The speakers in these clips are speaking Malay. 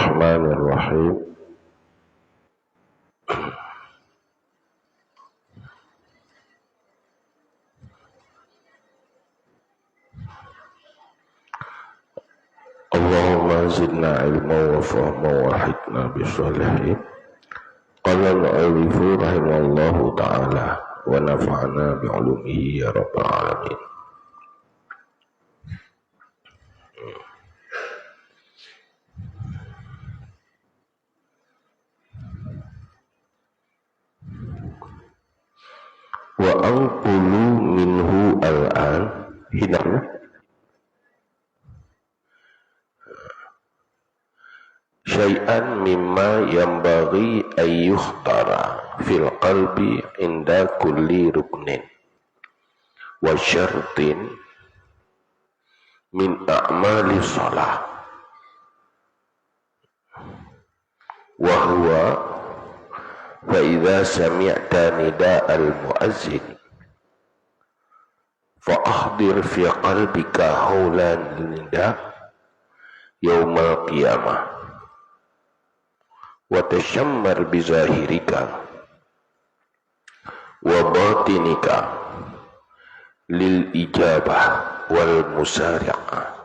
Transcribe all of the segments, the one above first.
Bismillahirrahmanirrahim. Allahumma zidna ilma wa fahma wa hidna bisalihin. Qala al-alifu rahimallahu ta'ala wa nafa'ana bi'ulumihi ya rabbal alamin. Wa anqulu minhu al-an hinam syai'an mimma yanbaghi ayyukhtara fil qalbi inda kulli ruknin wa syartin min a'mali shalah wa huwa fa idza sami'ta nida'al muazzin fa ahdir fi qalbika haulan nida' yaumal qiyamah wa tashammar bi zahirika wa batinika lil ijabah wal musari'ah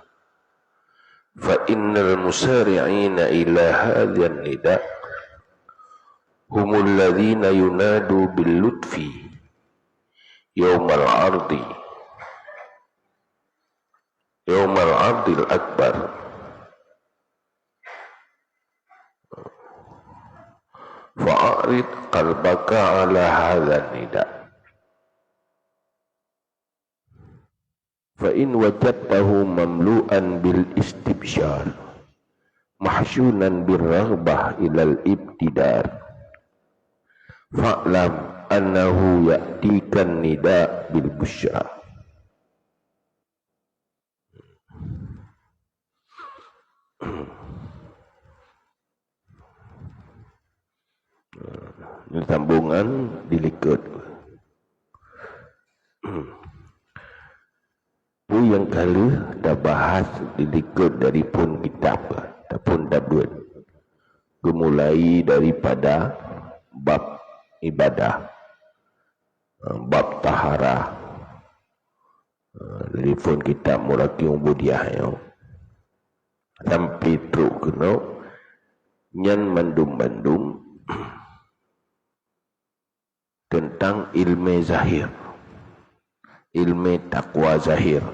fa innal musari'ina ila hadzal nida' humul ladzina yunadu bil lutfi yaumal ardil akbar fa'arid qalbaka ala hadzal nida' fa in wajadtahu mamlu'an bil istibsyar mahsyunan bir raghbah ilal ibtidar fa'lam annahu ya'tikan nida' bil busyra. Ini sambungan dilikut. Pu yang kali dah bahas dilikut dari pun kitab ataupun dabut. Gemulai daripada bab ibadah, bab tahara, dari pun kitab Muraki Ubudiyah sampai teruk kena nyan mandum-mandum tentang ilmu zahir, ilmu takwa zahir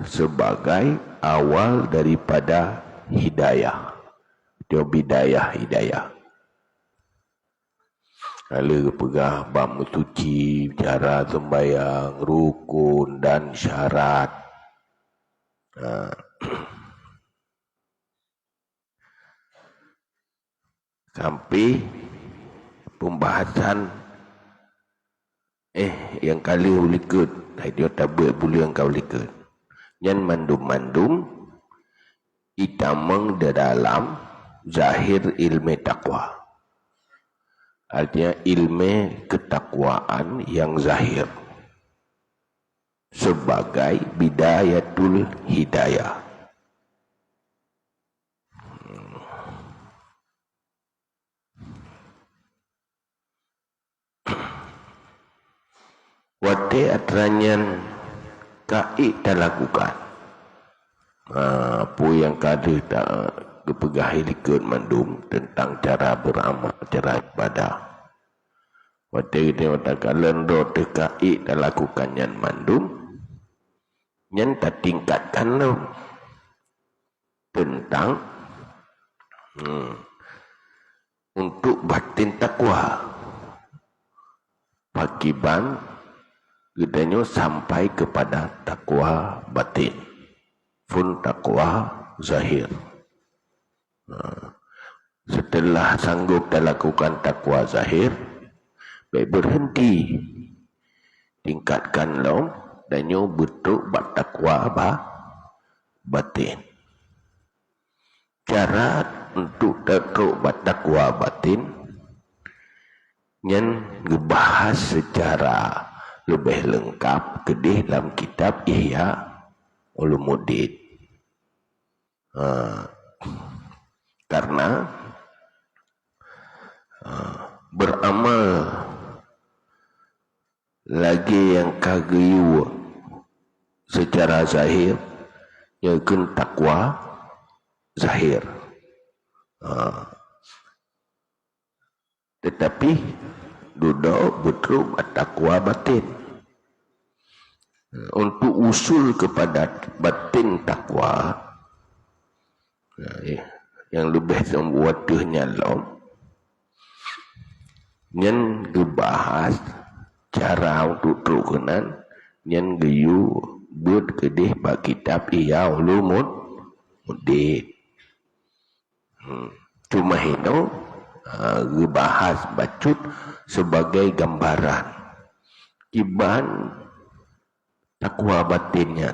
sebagai awal daripada hidayah. Dia hidayah. Kalau pegah bab suci, cara sembahyang, rukun dan syarat. Sampai pembahasan yang kali ulikut, dia tak boleh yang kau ulikut. Yang mandum-mandum itamang dalam zahir ilmu takwa. Artinya ilmu ketakwaan yang zahir sebagai bidayatul hidayah. Wate atranyan kai lakukan. Apa yang kada tak kepegahi likut mandum tentang cara beramal, cara ibadah. Wate dia katakan lendo tekai tak lakukan yang mandum, yang tak tingkatkan tentang untuk batin takwa. Pakiban gedanya sampai kepada takwa batin pun takwa zahir. Setelah sanggup lakukan takwa zahir, baik berhenti tingkatkan dan nyo betul takwa batin. Cara untuk betul takwa batin yang dibahas secara lebih lengkap ke dalam kitab Ihya Ulumuddin. Karena beramal lagi yang kagayu secara zahir yakin takwa zahir, tetapi duduk betul takwa batin. Untuk usul kepada batin takwa yang lebih membuatnya lom yang dibahas cara untuk terukunan yang gayu buat kedih bak kitab Ihya Ulumuddin. Cuma hino dibahas bacut sebagai gambaran kiban takwa batinnya.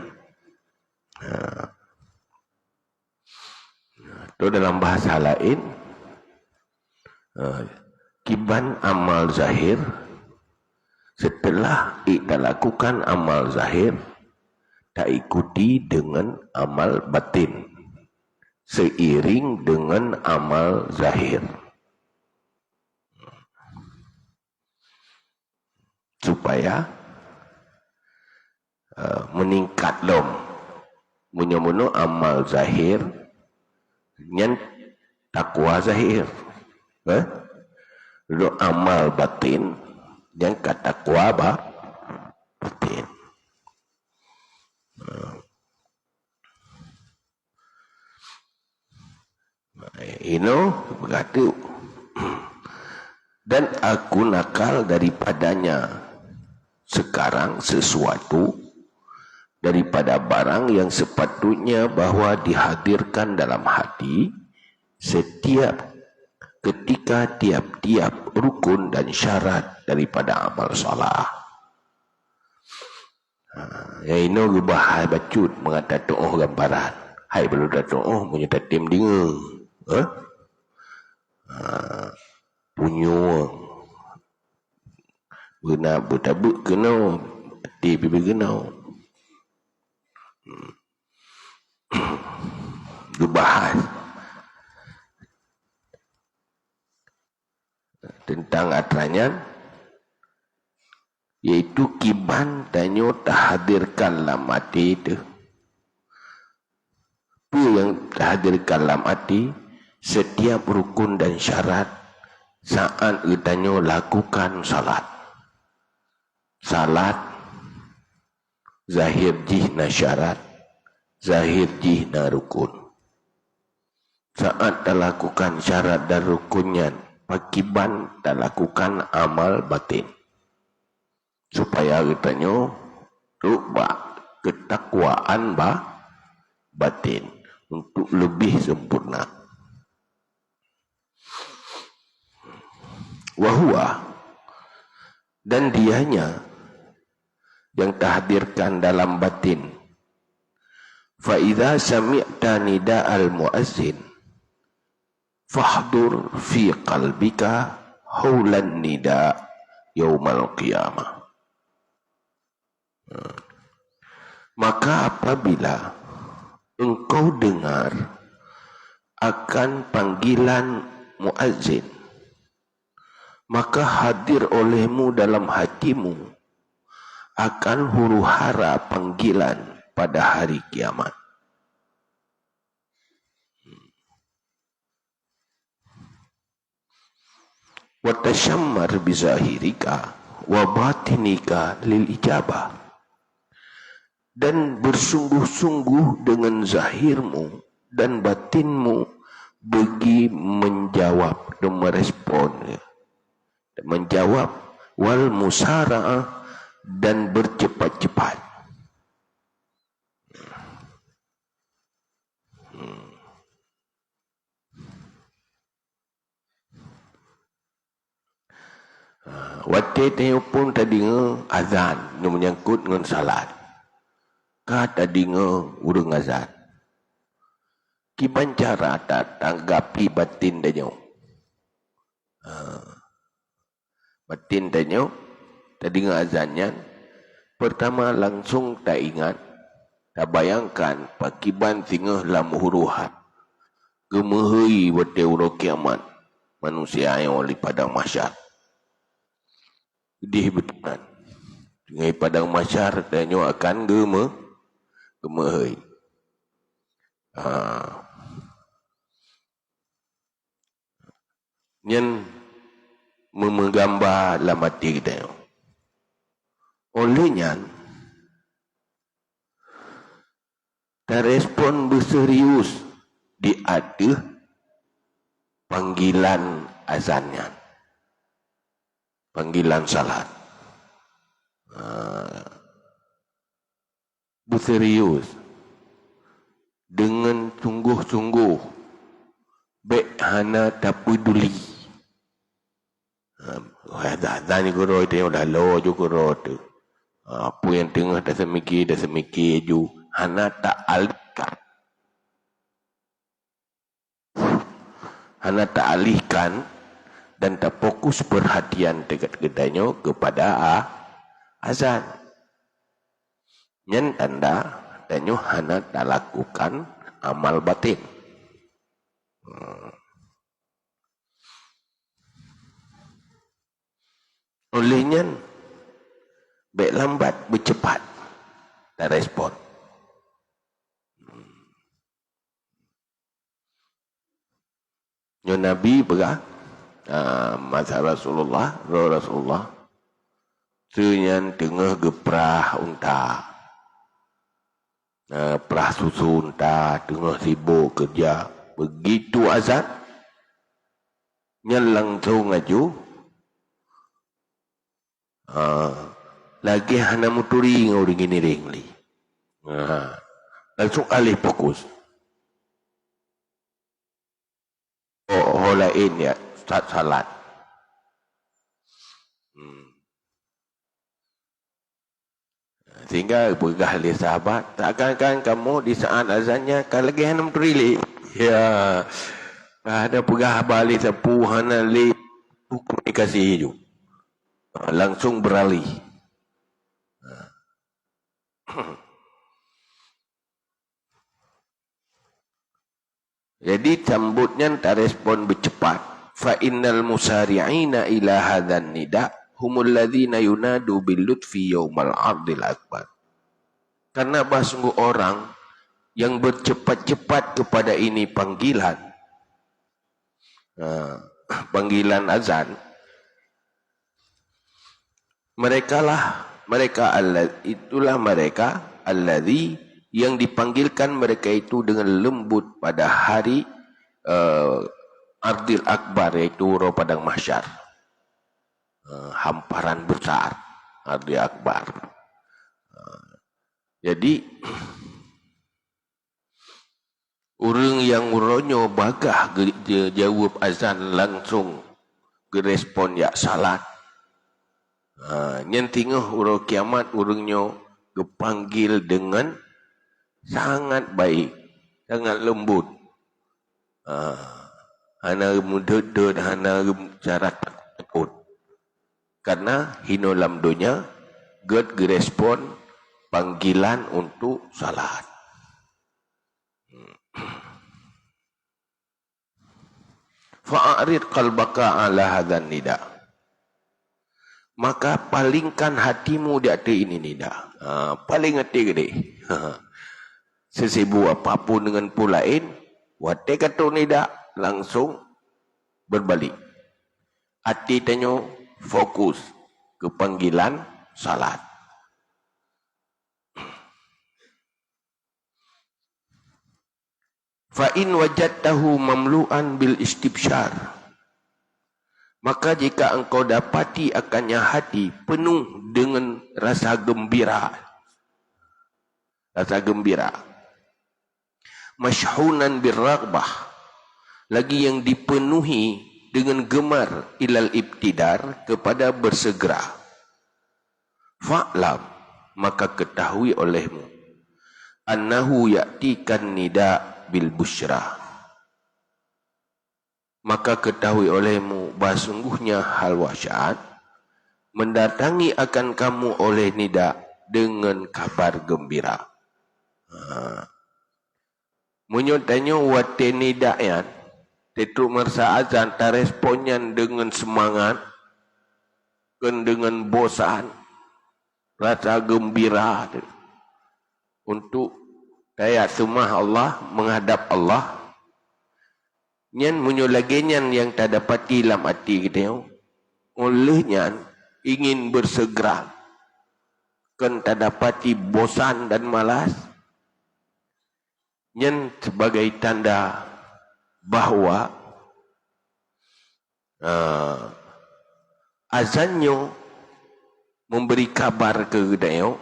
Itu dalam bahasa lain kiban amal zahir setelah kita lakukan amal zahir tak ikuti dengan amal batin seiring dengan amal zahir supaya meningkat lom munyo-munyo amal zahir nyen takwa zahir, lo amal batin yang takwa batin. Ini berkata dan aku nakal daripadanya sekarang sesuatu daripada barang yang sepatutnya bahwa dihadirkan dalam hati setiap ketika tiap-tiap rukun dan syarat daripada amal salah. Ya ini bahas bacut mengatakan to'oh gambaran. Hai belum dah to'oh punya tatim dengar. Punyo guna butabuk kena hati bibi kena. Dibahas tentang atranyan yaitu kiban tanyo terhadirkan dalam hati itu. Apa yang terhadirkan dalam hati setiap rukun dan syarat saat tanyo lakukan salat. Salat zahir jihna syarat, zahir jihna rukun. Saat terlakukan syarat dan rukunnya, pakiban terlakukan amal batin. Supaya kitanya rubah ketakwaan batin untuk lebih sempurna. Wahua dan dianya yang terhadirkan dalam batin. Fa idza sami'ta nida'al muazzin fahdur fi qalbika haulan nida' yaumal qiyamah. Maka apabila engkau dengar akan panggilan muazzin, maka hadir olehmu dalam hatimu akan huru-hara panggilan pada hari kiamat. Wa tashammar bizahirika wa batinika lil ijabah. Dan bersungguh-sungguh dengan zahirmu dan batinmu bagi menjawab dan merespon, menjawab wal musara'ah dan bercepat-cepat. Waktu itu pun tadi azan yang menyangkut dengan salat. Kata dengar urang azan. Kiban cara tak tanggapi batin danyo. Batin danyo tadi dengar azannya. Pertama langsung tak ingat, tak bayangkan pakiban tinggal dalam huruhat. gemehoi bete uro kiamat manusia yang oleh padang mahsyar. Gedih betulan. Dengan padang mahsyar danyo akan gemehoi. Nyen memegambar dalam hati kita. Olehnya respon berserius di ada panggilan azannya, panggilan salat. Berserius dengan sungguh-sungguh, baik hana tak peduli. Azan ni kuro itu dah lo je kuro tu. Apa yang tengah dah semikir ju, hana tak alihkan. Hana tak alihkan dan tak fokus perhatian dekat kedainya kepada azan. Yang tanda danyo hana tak lakukan amal batin. Olehnya baik lambat bercepat dan respon. Yo Nabi berah masa Rasulullah senyan tengah geprah unta. Perah susu unta tengah sibuk kerja. Begitu azan nya langsung aju lagi hana muturi ngau gini ringli. Langsung alih fokus. Lain ya salat. Sehingga begah oleh sahabat, takkan kamu di saat azannya kalau lagi hana muturi ya ada pegah balik sepuh hana li komunikasi hidup. Langsung beralih. Jadi sambutnya tak respon bercepat. Fa innal musari'ina ila hadzan nida humul ladzina yunadu bil lutfi yaumal 'ardil akbar. Karena sungguh orang yang bercepat-cepat kepada ini panggilan. Panggilan azan. Itulah mereka alladzi yang dipanggilkan mereka itu dengan lembut pada hari Ardil Akbar, yaitu padang mahsyar. Hamparan besar Ardil Akbar. Jadi orang yang uronyo bagah jawab azan langsung gerespon ya salat. Nyentingah urang kiamat urangnya dipanggil dengan sangat baik, sangat lembut. Hana mudud, hana cara takut. Karena hino lam dunia God gerespon panggilan untuk salat. Fa'arid qalbaka ala hadzan nida. Maka palingkan hatimu di atas ini nida. Paling hati gede. Sesibuk apapun dengan pulain, wate kata nida langsung berbalik. Hati tanya fokus ke panggilan salat. Fa in wajadtahu mamlu'an bil istibsyar. Maka jika engkau dapati akannya hati penuh dengan rasa gembira. Rasa gembira. Masyhunan birraghbah. Lagi yang dipenuhi dengan gemar ilal ibtidar kepada bersegera. Fa'lam, maka ketahui olehmu. Annahu ya'tikan nida' bil busyra. Maka ketahui olehmu bahawa sungguhnya hal wahsyat mendatangi akan kamu oleh nida dengan kabar gembira. Munyo tanyo wate nidayan. Tetu mersa azan ta responnya dengan semangat. Dengan bosan. Rasa gembira. Untuk daya sumah Allah. Menghadap Allah. Nyan munyo lagi nyan yang tak dapati dalam hati kita. Olehnya ingin bersegera. Kan tak dapati bosan dan malas. Nyan sebagai tanda bahawa azannya memberi kabar ke kita.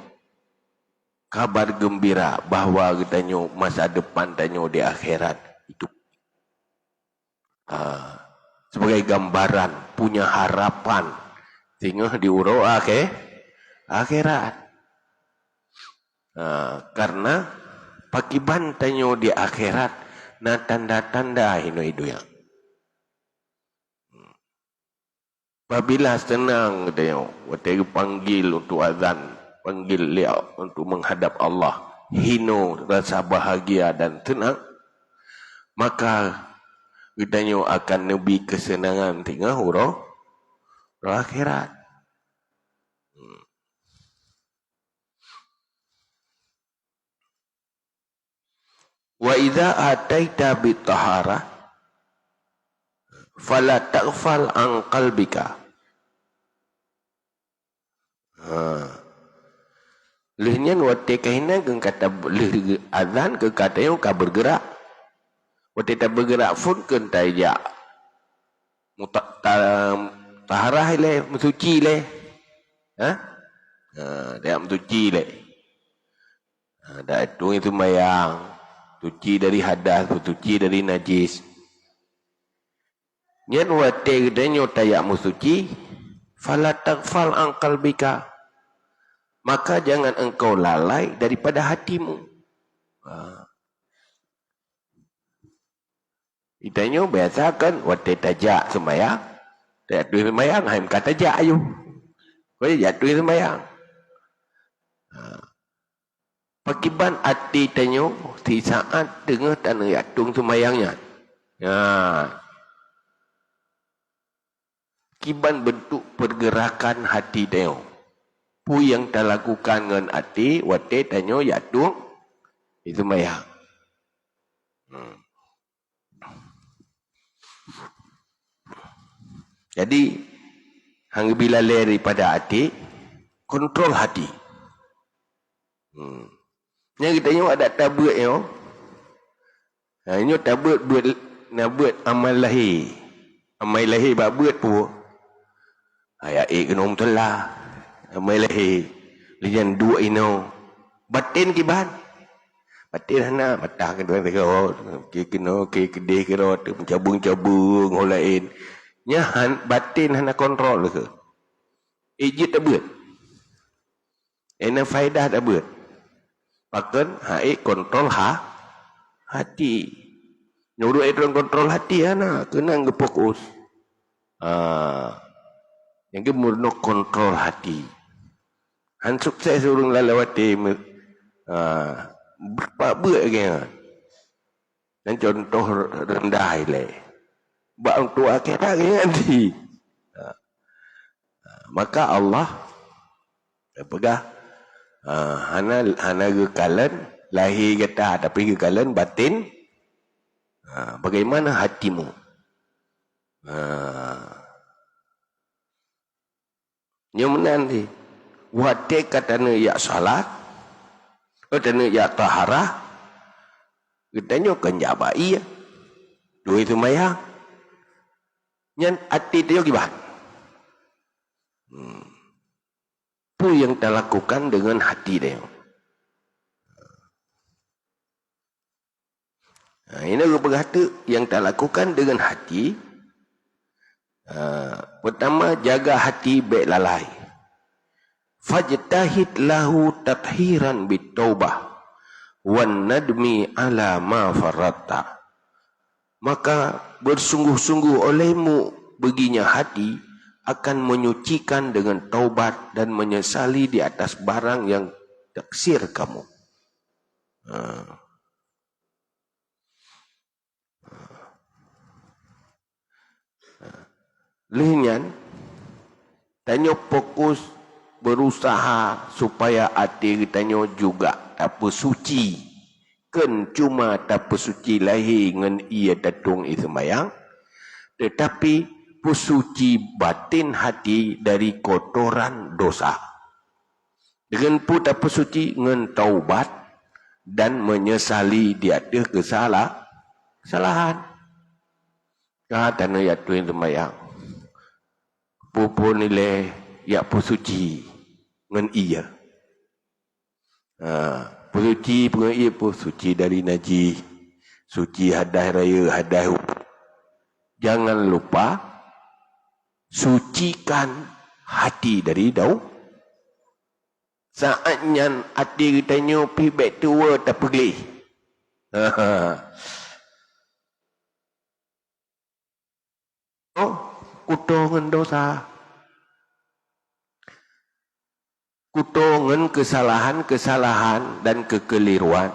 Kabar gembira bahawa kita masa depan kita di akhirat itu. Sebagai gambaran punya harapan tinggal di urau akhirat. Karena pakiban tanyo di akhirat na tanda-tanda hino-hido yang. Apabila senang tanyo, waktu panggil untuk azan, panggil liau untuk menghadap Allah, hino rasa bahagia dan tenang, maka tanyo akan lebih kesenangan tinggal urau akhirat. Wa idza ataita bitahara fala taghfal an qalbika. Lehnya waktu kahina geng kata leh azan ke katanya ka bergerak. Waktu tak bergerak pun kan tajak taharah le mensuci le. Dia mensuci le. Dah itu mayang. Suci dari hadas, suci dari najis. Nyan wate gedanyo tayak musuci, fala taghfal an qalbika. Maka jangan engkau lalai daripada hatimu. Itanyo biasa kan wate tajak sembahyang. Tak duit sembahyang, hai kata tajak ayo. Kau jatuh sembahyang. Pakiban hati tanyo di saat dengar tanah yatung semayangnya. Kiban bentuk pergerakan hati tanyo. Pu yang tak lakukan dengan hati, wate tanyo yatung di semayang. Jadi, hang bila lari pada hati, kontrol hati. Yang kita tengok ada tabut yo. Ini tabut buat amal lahir. Amal lahir buat pu. Ayat kena telah. Amal lahir. Lian dua ino. Batin kiban. Batin hana matah kedua tengok. Kena kedai kira mencabung-cabung hal lain. Nyahan batin hana kontrol ke. Ijit tabut. Ena faedah tabut. Bahkan kontrol hati. Nyuruh itu kontrol hati ana kena ngefokus. Yang murno kontrol hati. Han sukses urung lalawati berbuat kan. Dan contoh rendah le. Bak untuk akhirat nanti. Maka Allah pegah hana gekalan lahir kata tapi gekalan batin bagaimana hatimu nyaman ni wate katana ya salat katana ya taharah katanya kan jabai dua itu mayang nyan hati dia gimana pu yang kita lakukan dengan hati dia. Ini berkata yang kita lakukan dengan hati. Pertama, jaga hati baik lalai. Fajtahid lahu tathiran bitaubah wan nadmi ala ma faratta. Maka bersungguh-sungguh olehmu baginya hati akan menyucikan dengan taubat dan menyesali di atas barang yang taksir kamu. Lenyan tanya fokus berusaha supaya hati tanya juga apa suci. Kan cuma tak suci lahir dengan ia datung sembahyang, tetapi pesuci batin hati dari kotoran dosa. Dengan pun tak suci dengan taubat dan menyesali dia ada kesalahan. Kata ya tuan sembahyang. Pupu nilai ya pesuci dengan ia. Pesuci dengan ia pun suci dari najis, suci hadah raya, hadah. Jangan lupa sucikan hati dari dau. Saatnya hati kita nyopi back to work tak pergi. Oh, kutongan dosa. Kutongan kesalahan-kesalahan dan kekeliruan.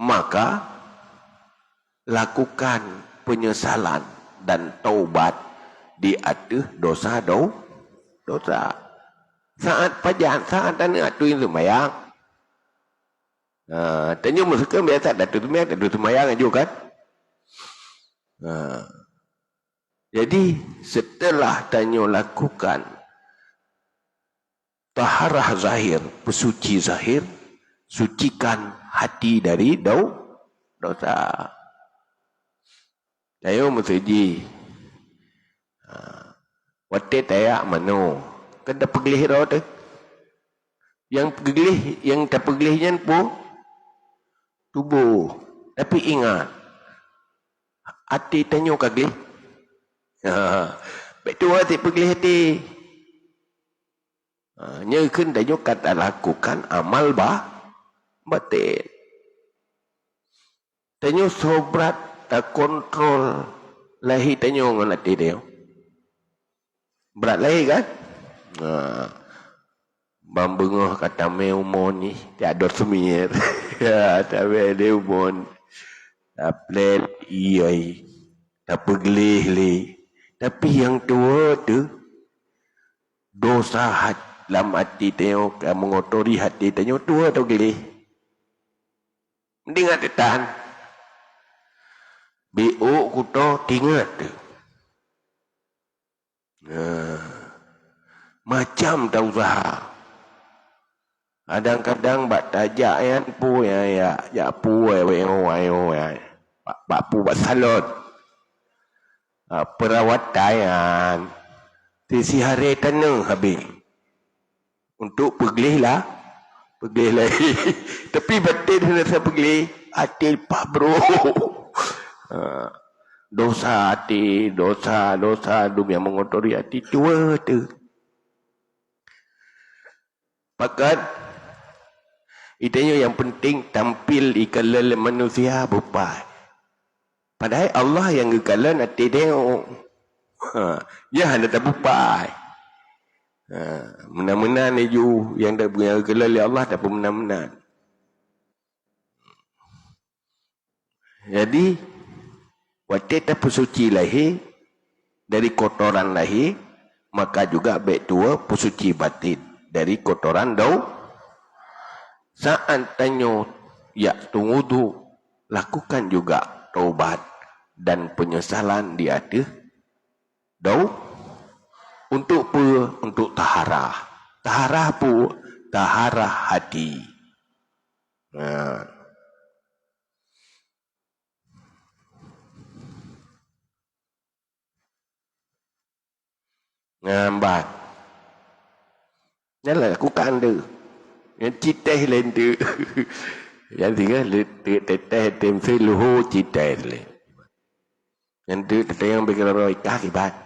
Maka lakukan penyesalan dan taubat di atas dosa. Saat pajak, saat tanya atuin sembahyang. Tanya musuhkan biasa datu sembahyang juga kan. Jadi setelah tanya lakukan taharah zahir, pesuci zahir, sucikan hati dari dosa. Saya musuji wate tayak mano kan tak pergelih dah tu. Yang pergelih, yang tak pergelihnya pun tubuh. Tapi ingat, hati tanya kagelih. Betul hati pergelih hati. Nyakan tanya kata lakukan amal batin. Tanya sobrat tak kontrol lahir tanya dengan hati dia. Berat lahir kan? Bambengah kata meumon ni tiada semir. Tak ada umon. Tak plel iai. Tak pergelih li. Tapi yang tua tu dosa dalam hati tengok mengotori hati tengok tua tu gelih. Mending ada tahan. BO kuto tingat tu. Macam tak usaha. Kadang-kadang bak tajak yang pu ya pu bak pu bak salon. Perawatan sisi hari tanah habis. Untuk pergelih lah. Tapi batin rasa pergelih. Hati pak bro. Dosa hati, dosa yang mengotori hati tua tu. Pakat itanya yang penting tampil ikalan manusia bupai. Padahal Allah yang ikalan hati tengok. Ya hendak tak bupai. Menan-menan ju yang dah ikalan oleh Allah tak pun menan-menan. Jadi waktu tak pesuci lahir dari kotoran lahir, maka juga baik tua pesuci batin dari kotoran dau. Saat tanya ya tunggu tu, lakukan juga taubat dan penyesalan di atas dau. Untuk apa? Untuk taharah. Taharah pun taharah hati. Nampak. Janganlah lakukan tu. Yang citah lain tu. Yang tiga teteh temsi luhu citah lain. Yang tu teteh yang berkira roy kakibat.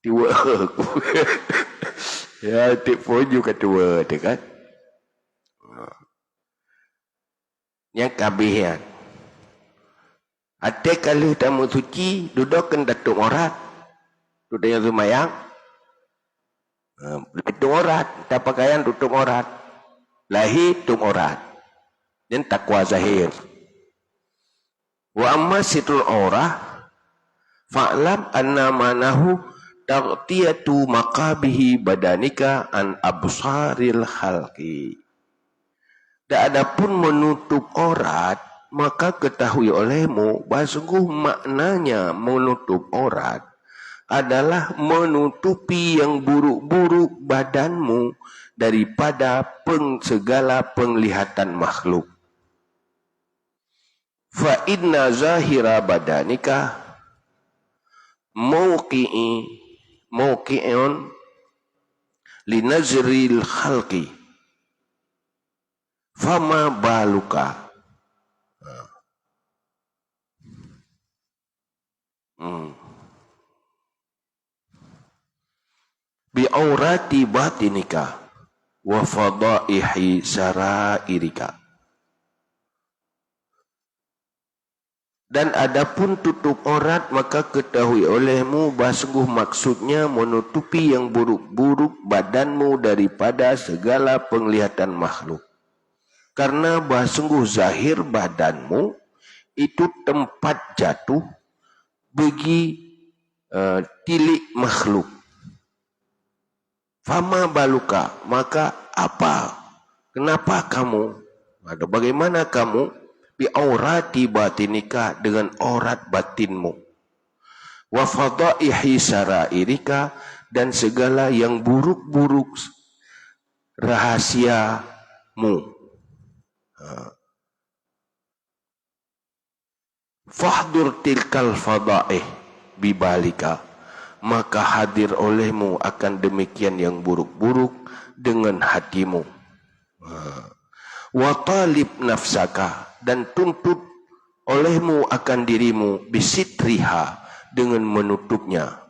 Tua aku. Ya tip poju ketua tu kan. Yang kabihan. Ada kali tamu suci duduk kan datuk orat. Duduk yang semayang. Tutup orat, tak pakaian tutup orat. Lahir tutup orat. Dan takwa zahir. Wa amma situl aurah fa'lam anna manahu taghtiyatu maqabihi badanika an absaril khalqi. Dan adapun menutup aurat, maka ketahui olehmu bahawa sungguh maknanya menutup aurat adalah menutupi yang buruk-buruk badanmu daripada segala penglihatan makhluk. Fa inna zahira badanika mawqi'un linazril khalqi fama baluka bi aurati batinika wa fadaihi sarairika. Dan adapun tutup aurat, maka ketahui olehmu bahawa sungguh maksudnya menutupi yang buruk-buruk badanmu daripada segala penglihatan makhluk. Karena bahawa sungguh zahir badanmu itu tempat jatuh bagi tilik makhluk. Fama baluka, maka apa? Kenapa kamu? Atau bagaimana kamu? Bi aurati batinika, dengan aurat batinmu. Wa fadaihi sarairika, dan segala yang buruk-buruk rahasiamu. Fahdur tilkal fadaih bibalika, maka hadir olehmu akan demikian yang buruk-buruk dengan hatimu. Wa talib nafsaka, dan tuntut olehmu akan dirimu bisitriha, dengan menutupnya.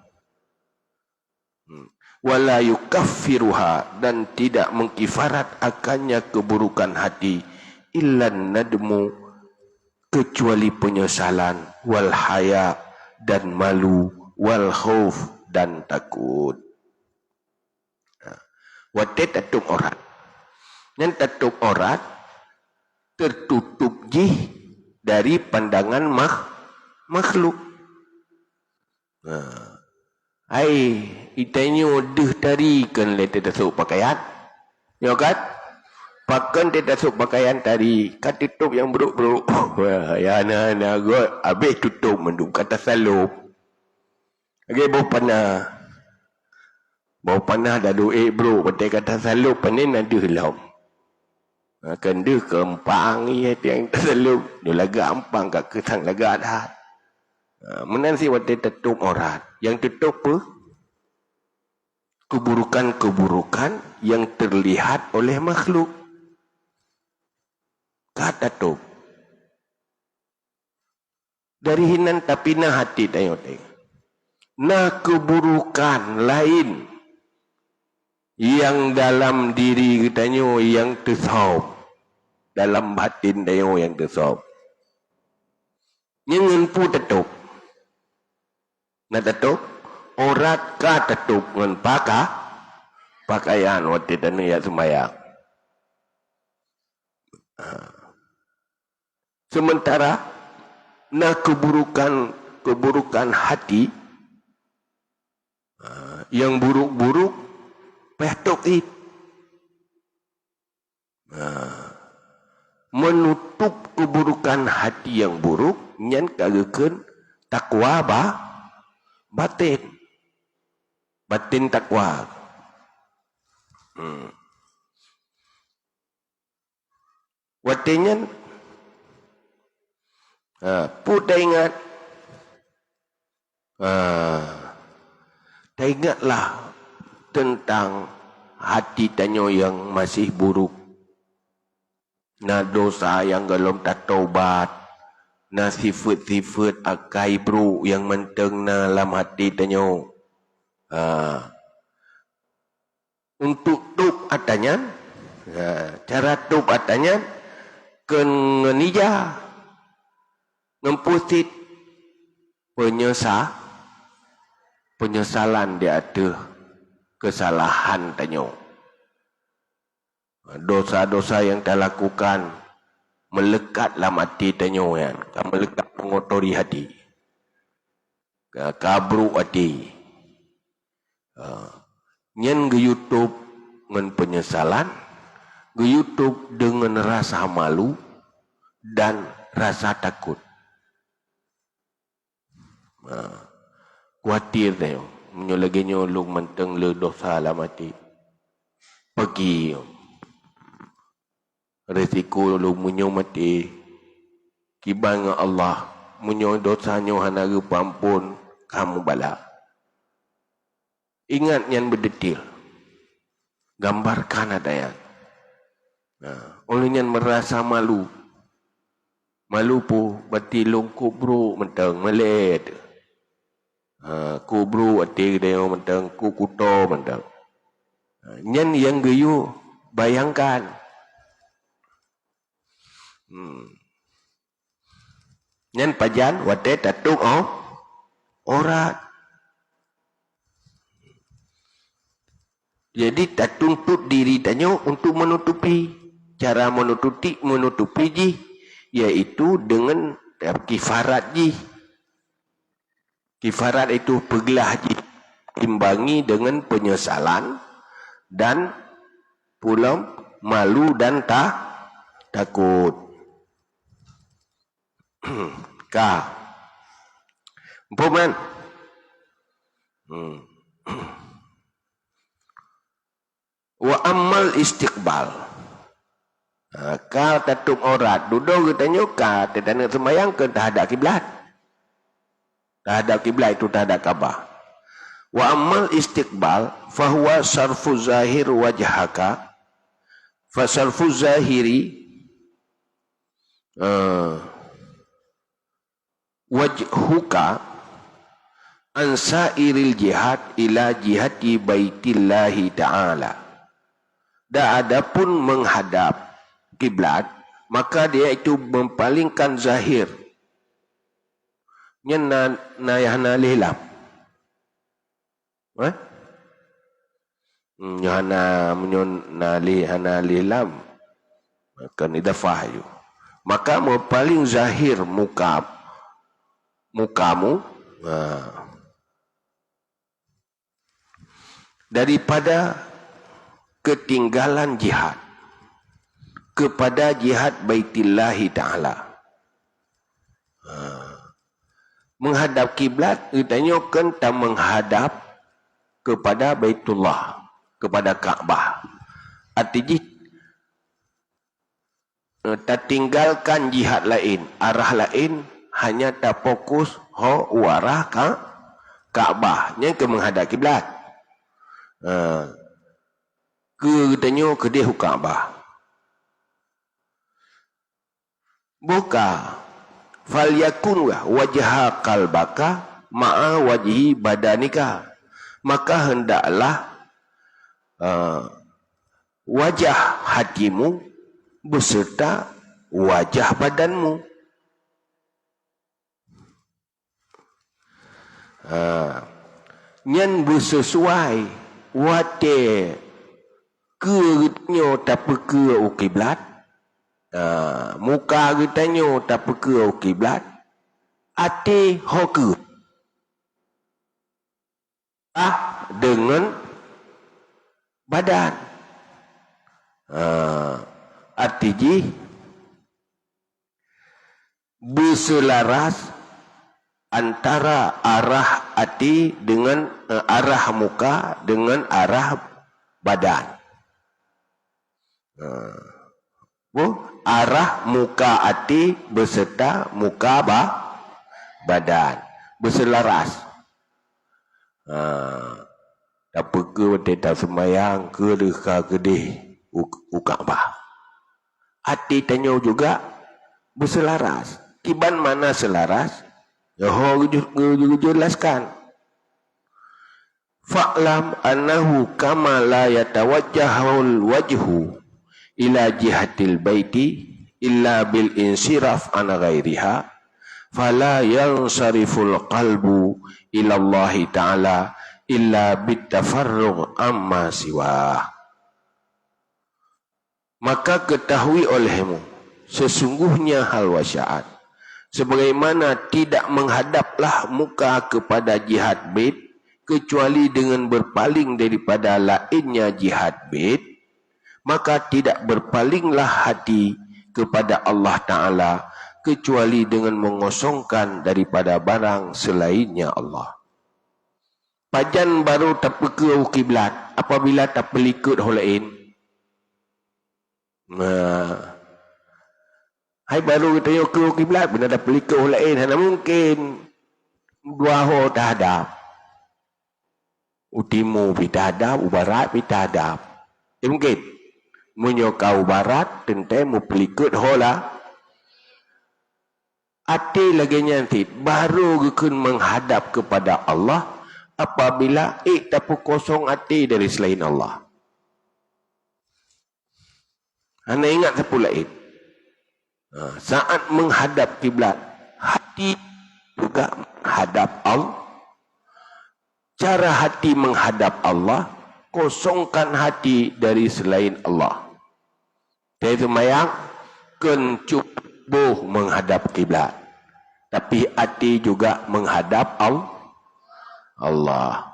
Wala yukaffiruha, dan tidak mengkifarat akannya keburukan hati, illan nadmu, kecuali penyesalan, wal haya, dan malu, wal khauf, dan takut. Wate tutup aurat. Yang tutup aurat tertutup jih dari pandangan makhluk. Ai itanya deh tari kan lete tasuk pakaian. Ya kan? Pakan dia tasuk pakaian tari, kat tutup yang buruk-buruk. Wah, ya na got habis tutup mendung kata salup. Lagi bau panah. Bau panah dah duit bro, betul kata salup panin ada hilang. Kan dia ke empang ni yang terlalu dia laga empang kat ketang laga dah. Menansi waktu tutup aurat. Yang tutup apa? Keburukan-keburukan yang terlihat oleh makhluk. Kata tutup. Dari hinan tapi na hati tengok. Na keburukan lain yang dalam diri katanya yang tersawab. Dalam batin dia yang tersawab. Yang empu tutup. Nak tutup. Aurat ka tutup dengan pakaian waktu dan ya sembahyang. Sementara nak keburukan hati yang buruk-buruk petuk it. Menutup keburukan hati yang buruk nyan kagakeun takwa batin takwa. Watinyan put ingat ingatlah tentang hati tanyo yang masih buruk. Na dosa yang belum tak taubat, na sifat-sifat akai bro yang menteng na dalam hati tanyo. Untuk tup atanya, cara tup atanya, kengenija, ngempusit penyesalan dia ada kesalahan tanyo. Dosa-dosa yang kita lakukan melekat dalam hati tanyo kan, melekat mengotori hati. kabru ati nyen ke YouTube dengan penyesalan, ke YouTube dengan rasa malu dan rasa takut. Khawatir dia menyolagi nyolong menteng le dosa lah mati pergi resiko lu munyo mati kibang Allah munyo dosa nyo hanaga pampun kamu bala. Ingat yang berdetil. Gambarkan ada yang. Oleh yang merasa malu. Malu pu batilung kubru mentang melet. Kubru ati dia mentang kukuto mentang. Yang geyu bayangkan. Yang pajan wate tatung orat. Jadi tak tuntut diri tanya untuk menutupi. Cara menutupi ji, iaitu dengan kifarat ji. Kifarat itu pergelah ji. Timbangi dengan penyesalan dan pula malu dan takut. Ka. Umpaman. Wa amal istiqbal. Ka tatum aurat. Duduk kita nyuka. Kita nak sembahyang ke terhadap kiblat. Terhadap kiblat itu terhadap Kaabah. Wa amal istiqbal. Fahuwa sarfu zahir wajhaka. Fasarfu zahiri. Wajhuka. Ansairil jihad ila jihati baitillahi ta'ala. Dan adapun menghadap kiblat, maka dia itu mempalingkan zahir. Nya nayahna lilam. Nyana menyona lihana lilam. Kan idafah yo. Maka mempaling zahir mukamu daripada ketinggalan jihad kepada jihad baitillahi ta'ala. Menghadap kiblat ditanyakan tak menghadap kepada Baitullah, kepada Kaabah. Artinya tak tinggalkan jihad lain, arah lain, hanya tak fokus arah Kaabah, yang ke menghadap kiblat. Katanya ke dia Kaabah. Buka falyakun wajha qalbaka ma'a wajhi badanika. Maka hendaklah wajah hatimu beserta wajah badanmu. Nyan bersesuai wate ke-nya tak ke kiblat. Muka kita-nya tak ke kiblat. Ati hoke. Dengan badan. Artinya berselaras antara arah hati dengan arah muka dengan arah badan. Arah muka hati beserta muka badan berselaras. Apa ke tak semayang ke dekat kedih Kaabah. Hati tanya juga berselaras. Kiban mana selaras? Jelaskan. Fa'lam annahu kama la yatawajjahul wajhu ila jihatil baiti illa bil insiraf an ghairiha fala yansariful qalbu ila Allah ta'ala illa bit tafarrugh amma siwa. Maka ketahui olehmu sesungguhnya hal wasyaat Sebagaimana tidak menghadaplah muka kepada jihad bait kecuali dengan berpaling daripada lainnya jihad bait, maka tidak berpalinglah hati kepada Allah Ta'ala kecuali dengan mengosongkan daripada barang selainnya Allah. Pajan baru terpeka kiblat apabila tak pelikut holain. Hai baru kita ke kiblat benar dah pelikut holain, hanya mungkin dua ho dah hadap. Utimu pita hadap, ubarat pita hadap. Mungkin menyokau barat tentai mu pelikut hola. Ati lagi nyantit baru gekun menghadap kepada Allah apabila tapu kosong ati dari selain Allah. Anda ingat sepula saat menghadap kiblat, hati juga menghadap Allah. Cara hati menghadap Allah, kosongkan hati dari selain Allah. Dari semayang, kencubuh menghadap kiblat. Tapi hati juga menghadap Allah.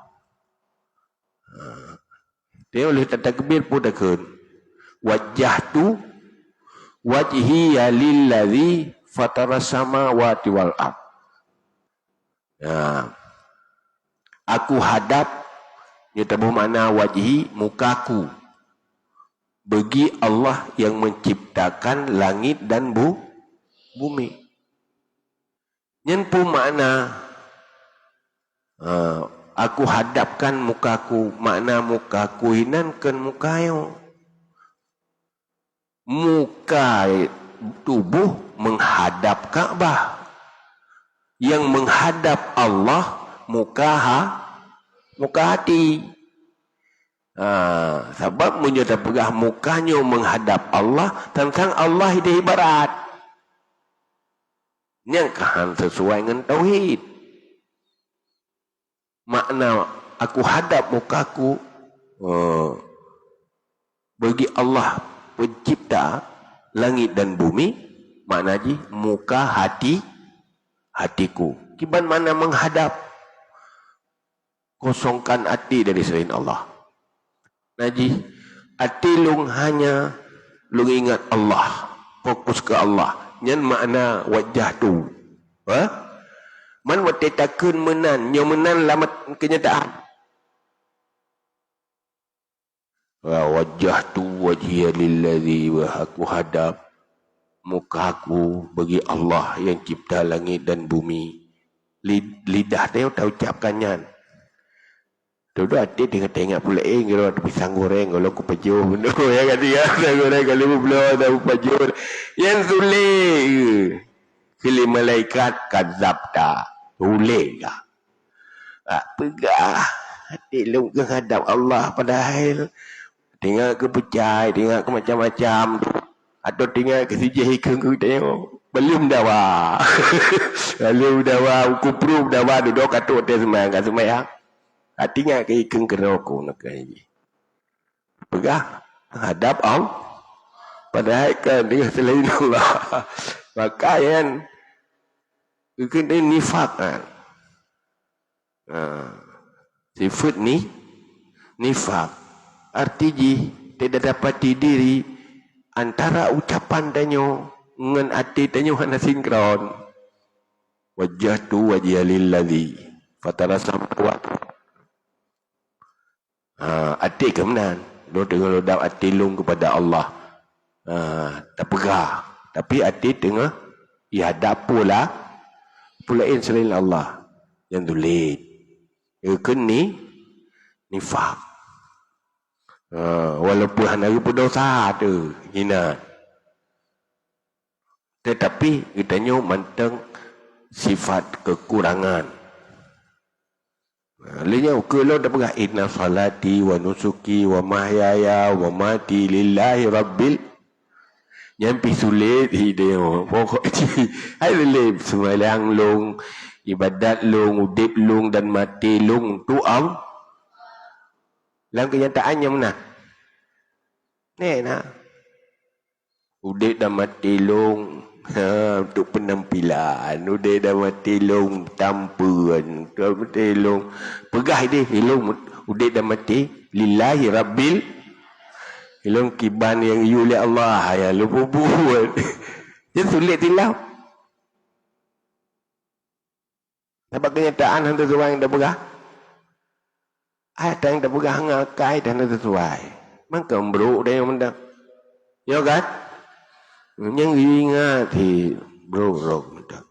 Dia oleh takbir pun takun. Wajjahtu wajhiya lilladzi fatara samawati wal ard. Aku hadap, dia tahu makna wajhi, mukaku, bagi Allah yang menciptakan langit dan bumi. Yang pun makna aku hadapkan mukaku, makna mukaku hinankan mukayo. Muka tubuh menghadap Ka'bah. Yang menghadap Allah muka hati. Sebab menyata pegah mukanya menghadap Allah, tentang Allah hidup ibarat. Yang kahan sesuai dengan tauhid. Makna aku hadap mukaku bagi Allah pencipta langit dan bumi, makna ji muka hatiku. Kiban mana menghadap, kosongkan hati dari selain Allah. Naji hati lung hanya lung ingat Allah, fokus ke Allah. Yang makna wajah tu. Man wate takun menan, nyo menan lamat kenyataan. Wajah tu wajhiya lilladzi, wa aku hadap mukaku bagi Allah yang cipta langit dan bumi. Lidah dia tahu ucapkannya. Dulu hati tengok pula kalau ada pisang goreng, kalau aku pajuh benda ya kan dia pisang goreng kalau belum ada pajuh yang sulit kili malaikat kadzabta sulit kah pegah hati lu menghadap Allah padahal tengok ke pecah, tengok ke macam-macam atau tengok ke sijih ikut tengok belum dawa belum dawa kupru dawa duduk katuk dia semayang hatinya ke ikeng ke rokok nak kaji. Pegah hadap Allah padahal kan dia selain Allah. Maka yang ikeng ini nifak kan. Sifat ni nifak. Artinya tidak dapat diri antara ucapan danyo dengan hati danyo hana sinkron. Wajah tu wajah lilladzi fatara samawati. Hati kemenan lo tengah lo dapat hati lung kepada Allah tak pegah tapi hati tengah hadap pula selain Allah yang tulit ni nifak walaupun hanya berdosa tu hina tetapi kitanya manteng sifat kekurangan. Linya kalau dah pegah inna salati wa nusuki wa mahyaya wa mati lillahi rabbil nyampi sulit hideo pokok hai lelep sembahyang long ibadat long udip long dan mati long tu Allah dalam kenyataannya mana ni nak udip dan mati long Untuk penampilan. Udah dah mati long tampuan. Mati long. Pegah dia. Long udah dah mati. Lillahi Rabbil. Long kiban yang yuli Allah. Ya lupa buat. Dia sulit tilap. Sebab kenyataan hantar sesuai yang dah pegah. Ada yang dah pegah ngakai dan hantar sesuai. Maka bro dia yang mendak. Ya kan? Yang ingat thì bro mendak.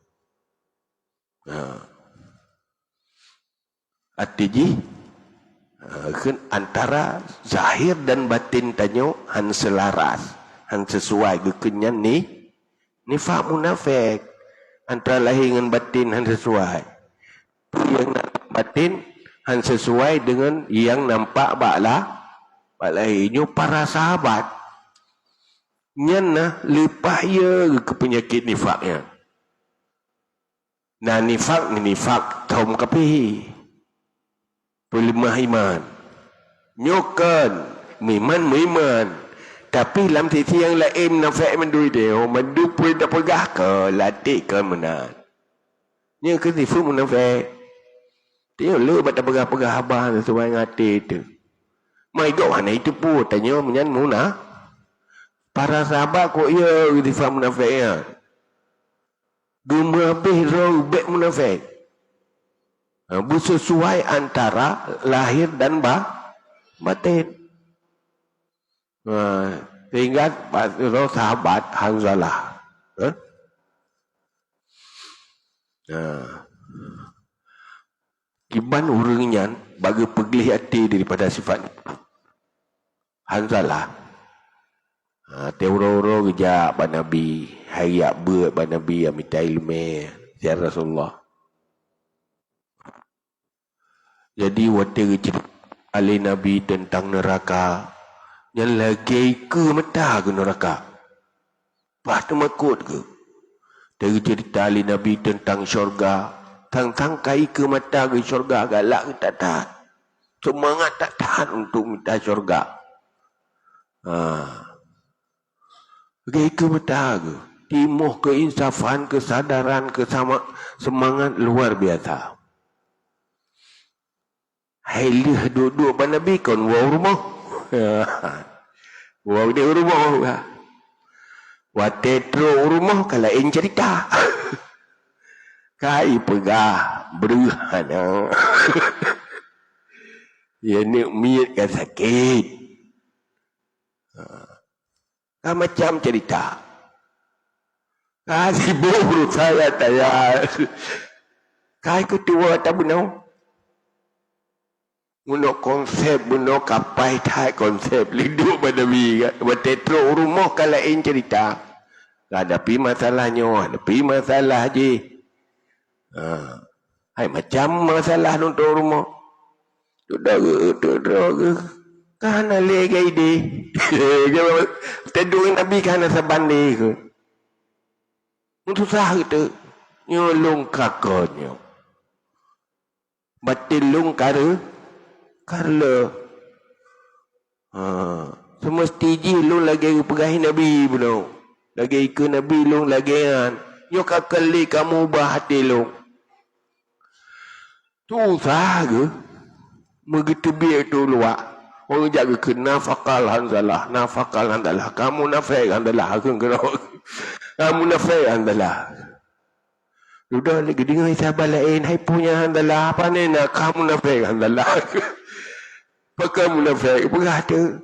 Artinya antara zahir dan batin tanyo han selaras, han sesuai gekenyan ni nifak munafik. Antara lahir dengan batin han sesuai. Yang batin han sesuai dengan yang nampak baklah lahirnya para sahabat. Nyana lepas ya ke penyakit nifaknya. Nah nifak tom kapi. Pelemah iman. Nyokan iman. Tapi dalam sisi yang lain nafak mendui dia. Mandu pun tak pegah ke latih ke menan. Nya ke tifu munafik. Dia lu tak pegah-pegah abah sesuai ngati tu. Mai go mana itu pun tanya menyan munah. Para sahabat kok ya sifat munafiknya. Gemar habis robek munafik. Bersesuai antara lahir dan batin. Sehingga sahabat Hanzalah. Kiban urangnya bagi pegih hati daripada sifat Hanzalah. Teuro-uro kejap Pak Nabi. Hayat buat Pak Nabi yang minta ilmu ya Rasulullah. Jadi waktu cerita ahli Nabi tentang neraka. Yang lagi ke mata ke neraka. Pasti makut ke. Dari cerita ahli Nabi tentang syurga. Tentang kai ke mata ke syurga. Galak ke tak tahan. Semangat tak tahan untuk minta syurga. Bagi ke mata ke. Timuh keinsafan, kesadaran, semangat luar biasa. Hailih duduk Pak Nabi kon wow rumah. Wow dia rumah. Watetro rumah kalau in cerita. Kai pegah beruhana. Ya ni miat kan sakit. Macam cerita. Sibuk saya tanya. Kai ketua tak benar. Guna konsep, guna kapai tak konsep. Liduk pada Nabi. Bertetro rumah kalau in cerita. Hadapi masalahnya. Hadapi masalah je. Hai macam masalah untuk rumah. Duduk. Kana lagi ide. Tedung Nabi kana sabandi ke. Untuk sah itu. Nyolong kakonyo. Batilung karla. Semesti lu lagi pegahi Nabi belum. Lagi ke Nabi lu lagi kan. Yo kakali kamu ubah hati lu. Tu sah ke. Begitu biar tu luak. Orang jaga ke nafakal Hanzalah. Kamu nafak Hanzalah. Kamu nafak Hanzalah. Sudah lagi dengar sahabat lain. Hai punya Hanzalah. Apa ni nak? Kamu nafak Hanzalah. Pakai munafik. Berada.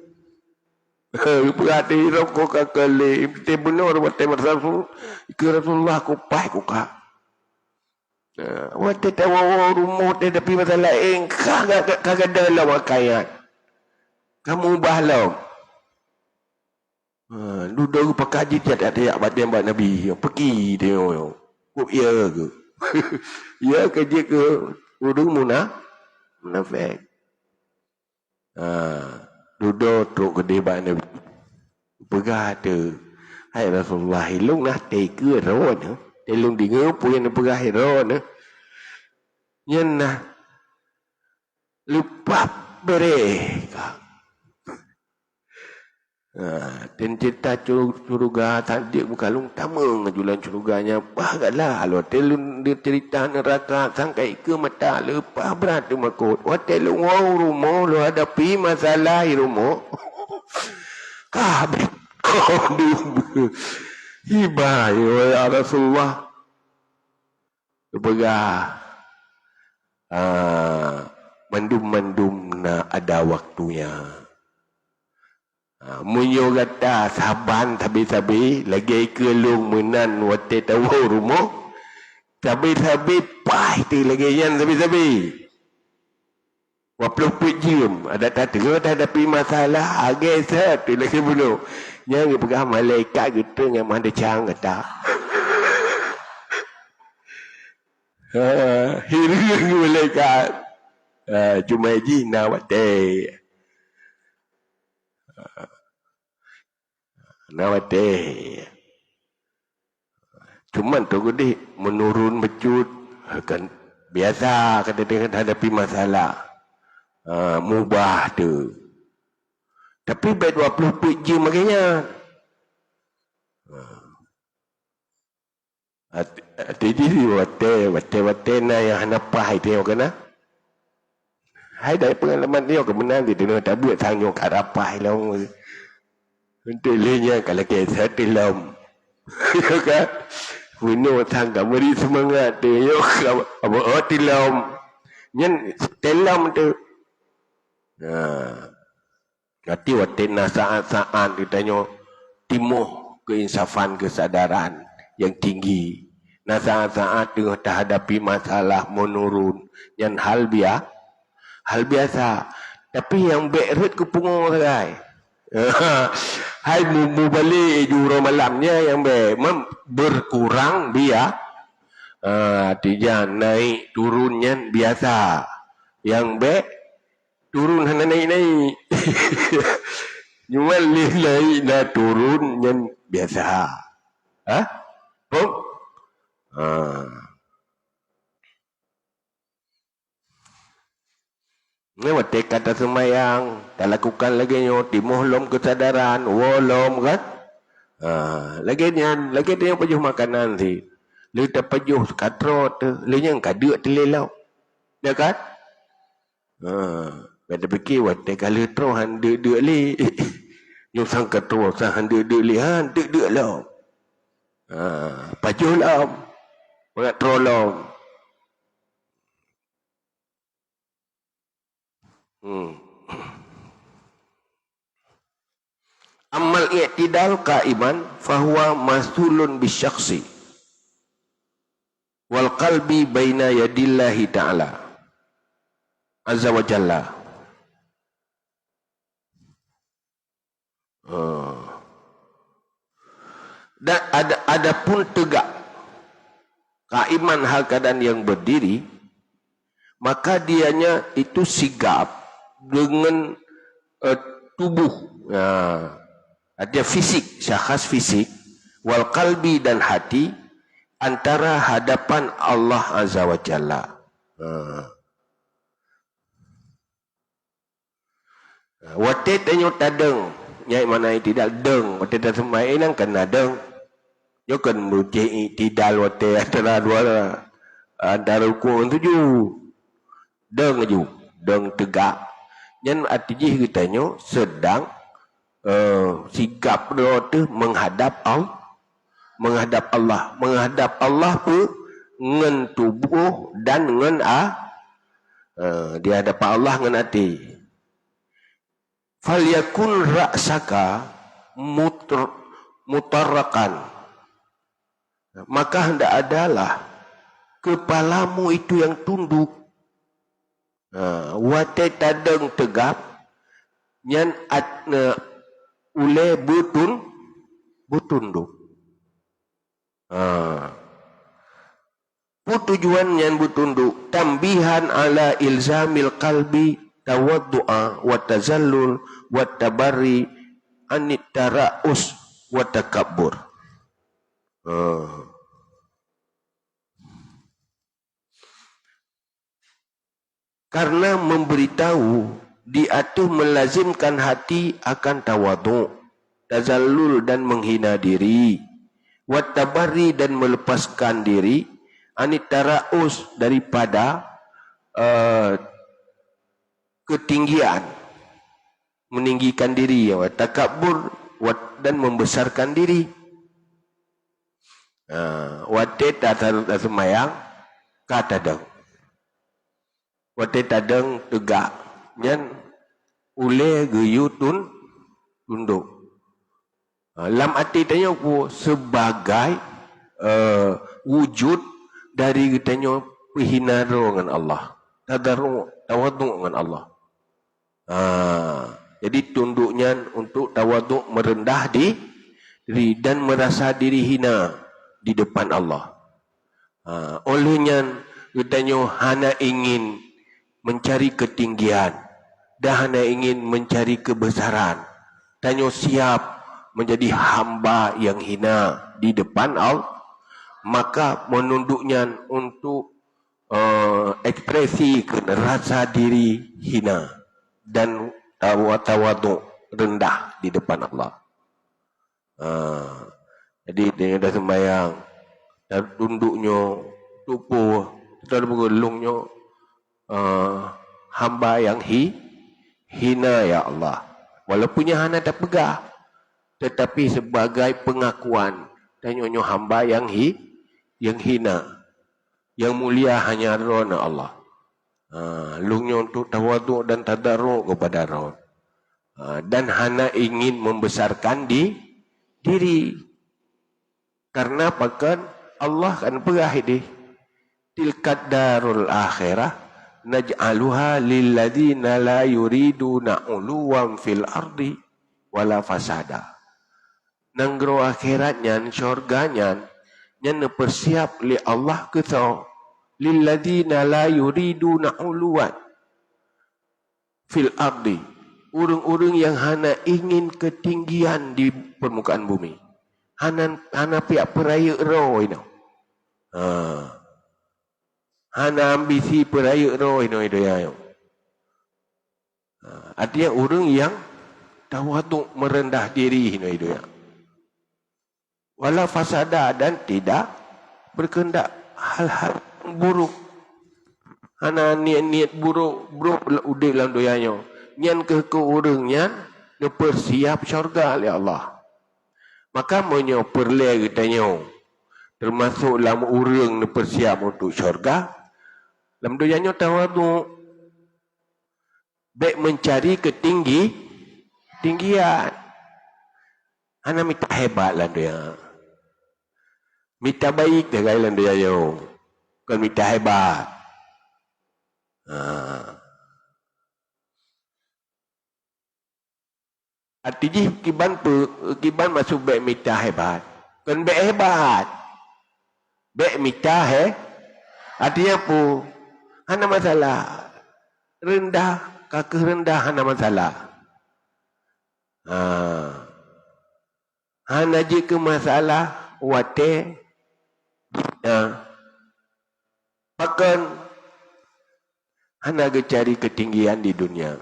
Berada. Rokok kakali. Dia benar. Ke Rasulullah aku pah aku kak. Waktu tahu rumah dia tapi masalah lain. Kagak dalam makaian. Kamu ubah lah. Duduk pakai haji tiada ada badan buat Nabi. Pergi dia. Kok ya ke? Ya kerja ke? Duduk munafik. Duduk teruk ke buat Nabi. Pegah tu. Hai Rasulullah hilung lah. Teka ron. Hilung dengar pun yang pegah ron. Yang nah. Lupa mereka. Dan cerita curuga tadi bukan utama ngajulan curuganya. Bahkanlah hotel dia cerita neraka sangkai ke mata lepas berat makut. Hotel wow rumah lu hadapi masalah rumah. Kabeh hibah ya Rasulullah. Begah mandum-mandum na ada waktunya. Munyo kata saban sabi-sabi lagi kelung menan wate tahu rumah sabi-sabi pai tu lagi yan sabi-sabi wapluh pejum ada tak hadapi masalah agak satu lagi belum yang pegang malaikat gitu yang mana cang kata hiru malaikat cuma jina wate nawate cuman tu gede menurun becut kan biasa kata dia hadapi masalah mubah tu tapi baik 20 je makanya jadi wate na yang hanapah itu kena hai dari pengalaman dia kebenaran dia tak buat sangyong karapah long untuk linya kalau kisah tilam kan bunuh tangga beri semangat dia apa tilam nyen tilam tu nanti watina saat-saat ditanya timuh keinsafan kesadaran yang tinggi nah saat-saat tengah terhadapi masalah menurun yang hal biasa tapi yang berut ke pungung sagai hai mu balik juro malamnya yang berkurang dia tidak naik turunnya biasa yang turun hanya naik cuma naik dah turun yang biasa Ini waktu kata semayang, tak lakukan lagi nyo, timuh lom kesadaran, wolom kan? Lagi dia pajuh makanan si, lu tak pajuh katro tu, lu yang kaduk terlelau, ya kan? Pada fikir waktu kalau terohan dek li, nyo sang katro sang dek li, dek lau, pajuh lam, mengat terolong. Amal i'tidal qa'iman fahuwa masulun bisyakhsi wal qalbi baina yadillahi ta'ala azza wa jalla. Dan ada pun tegak qa'iman hal keadaan yang berdiri, maka dianya itu sigap dengan tubuh, ada fisik, syakhs fisik, wal qalbi dan hati antara hadapan Allah Azza wa Jalla. Watet tanyo tadeng, nyai mana tidak deng, watet tak semai nang kena deng. Yo kan muji tidak watet antara dua antara hukum tujuh. Deng ju, deng tegak. Yang artinya kitanya sedang sikap dia tu menghadap Allah pun dengan tubuh dan dengan di hadapan Allah dengan hati. Falyakun ra'saka mutarrakan, maka hendak adalah kepalamu itu yang tunduk. Watai tadeng tegap yang ule bertunduk. Tujuan yang bertunduk tambihan ala ilzamil qalbi tawaddu'a wa tazallul wa tabarri anit tara'us wa takabbur. Karena memberitahu dia tu melazimkan hati akan tawaduk, tazallul dan menghina diri, wattabarri dan melepaskan diri, anitaraus daripada ketinggian, meninggikan diri, watakabur dan membesarkan diri. Watet tak semayang kata deng. Watet tadeng tegak nyan ule geyu tunduk. Lam arti tanya apa? Sebagai wujud dari tanya penghinaan dengan Allah. Tadarru, tawaduk dengan Allah. Jadi tunduknya untuk tawaduk, merendah diri dan merasa diri hina di depan Allah. Olehnya katanya hana ingin mencari ketinggian dan hana ingin mencari kebesaran. Tanya siap menjadi hamba yang hina di depan Allah, maka menunduknya untuk ekspresi rasa diri hina dan tawaduk rendah di depan Allah. Jadi dia dah sembahyang, dah tunduknya, tupuh, dah bergelungnya, hamba yang hina ya Allah. Walaupun hana tak pegah, tetapi sebagai pengakuan tanya hamba yang hina, yang mulia hanya rona Allah. Lungnya untuk tawaduk dan tadarruk kepada Allah. Dan hana ingin membesarkan diri. Karena pakan Allah kan perah ini. Tilkad darul akhirah naj'aluha lilladzina la yuriduna uluwan fil ardi wala fasada. Nanggro akhiratnya, syurganya, yang persiap li Allah kita lilladzina la yuriduna uluwan fil ardi, urang-urang yang hana ingin ketinggian di permukaan bumi, hana pihak peraya roh ini, hana ambisi peraya roh ini ya. Artinya orang yang tawaduk merendah diri ini ya. Wala fasada dan tidak berkehendak hal-hal buruk. Hana niat-niat buruk udik dalam doyanyo. Nyan ke urangnya persiap syurga oleh Allah. Maka monyo perle katanya termasuk dalam urang persiap untuk syurga. Dalam doyanyo tawaduk. Baik mencari ketinggian. Hana minta hebat lah dia. Minta baik dia kailan dia yo. Kan minta hebat. Artinya kiban masuk baik minta hebat. Kan baik hebat. Baik minta artinya apa? Hana masalah. Rendah, kakek rendah hana masalah. Hana jika masalah wate pakan hana cari ketinggian di dunia.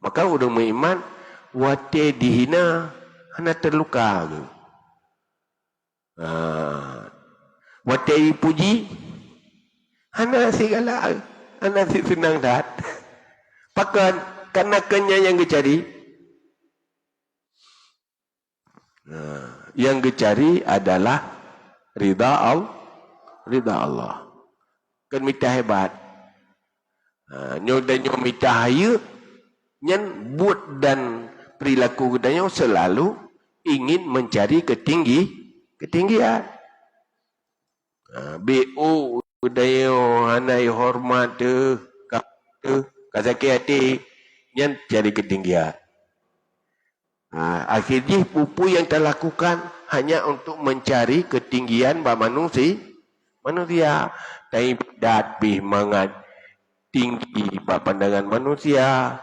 Maka orang beriman wate dihina hana terluka. Wate dipuji hana segala, hana senang dah. Pakan karena kenya yang dicari. Yang dicari adalah ridha Allah. Kan minta hebat. Nyoda minta haya, nyan buat dan perilaku kedanya selalu ingin mencari ketinggian. BO kedanya hanai hormat kasaki hati, nyan cari ketinggian. Akhirnya pupu yang terlakukan hanya untuk mencari ketinggian manusia. Tapi datbih mangat tinggi pandangan manusia.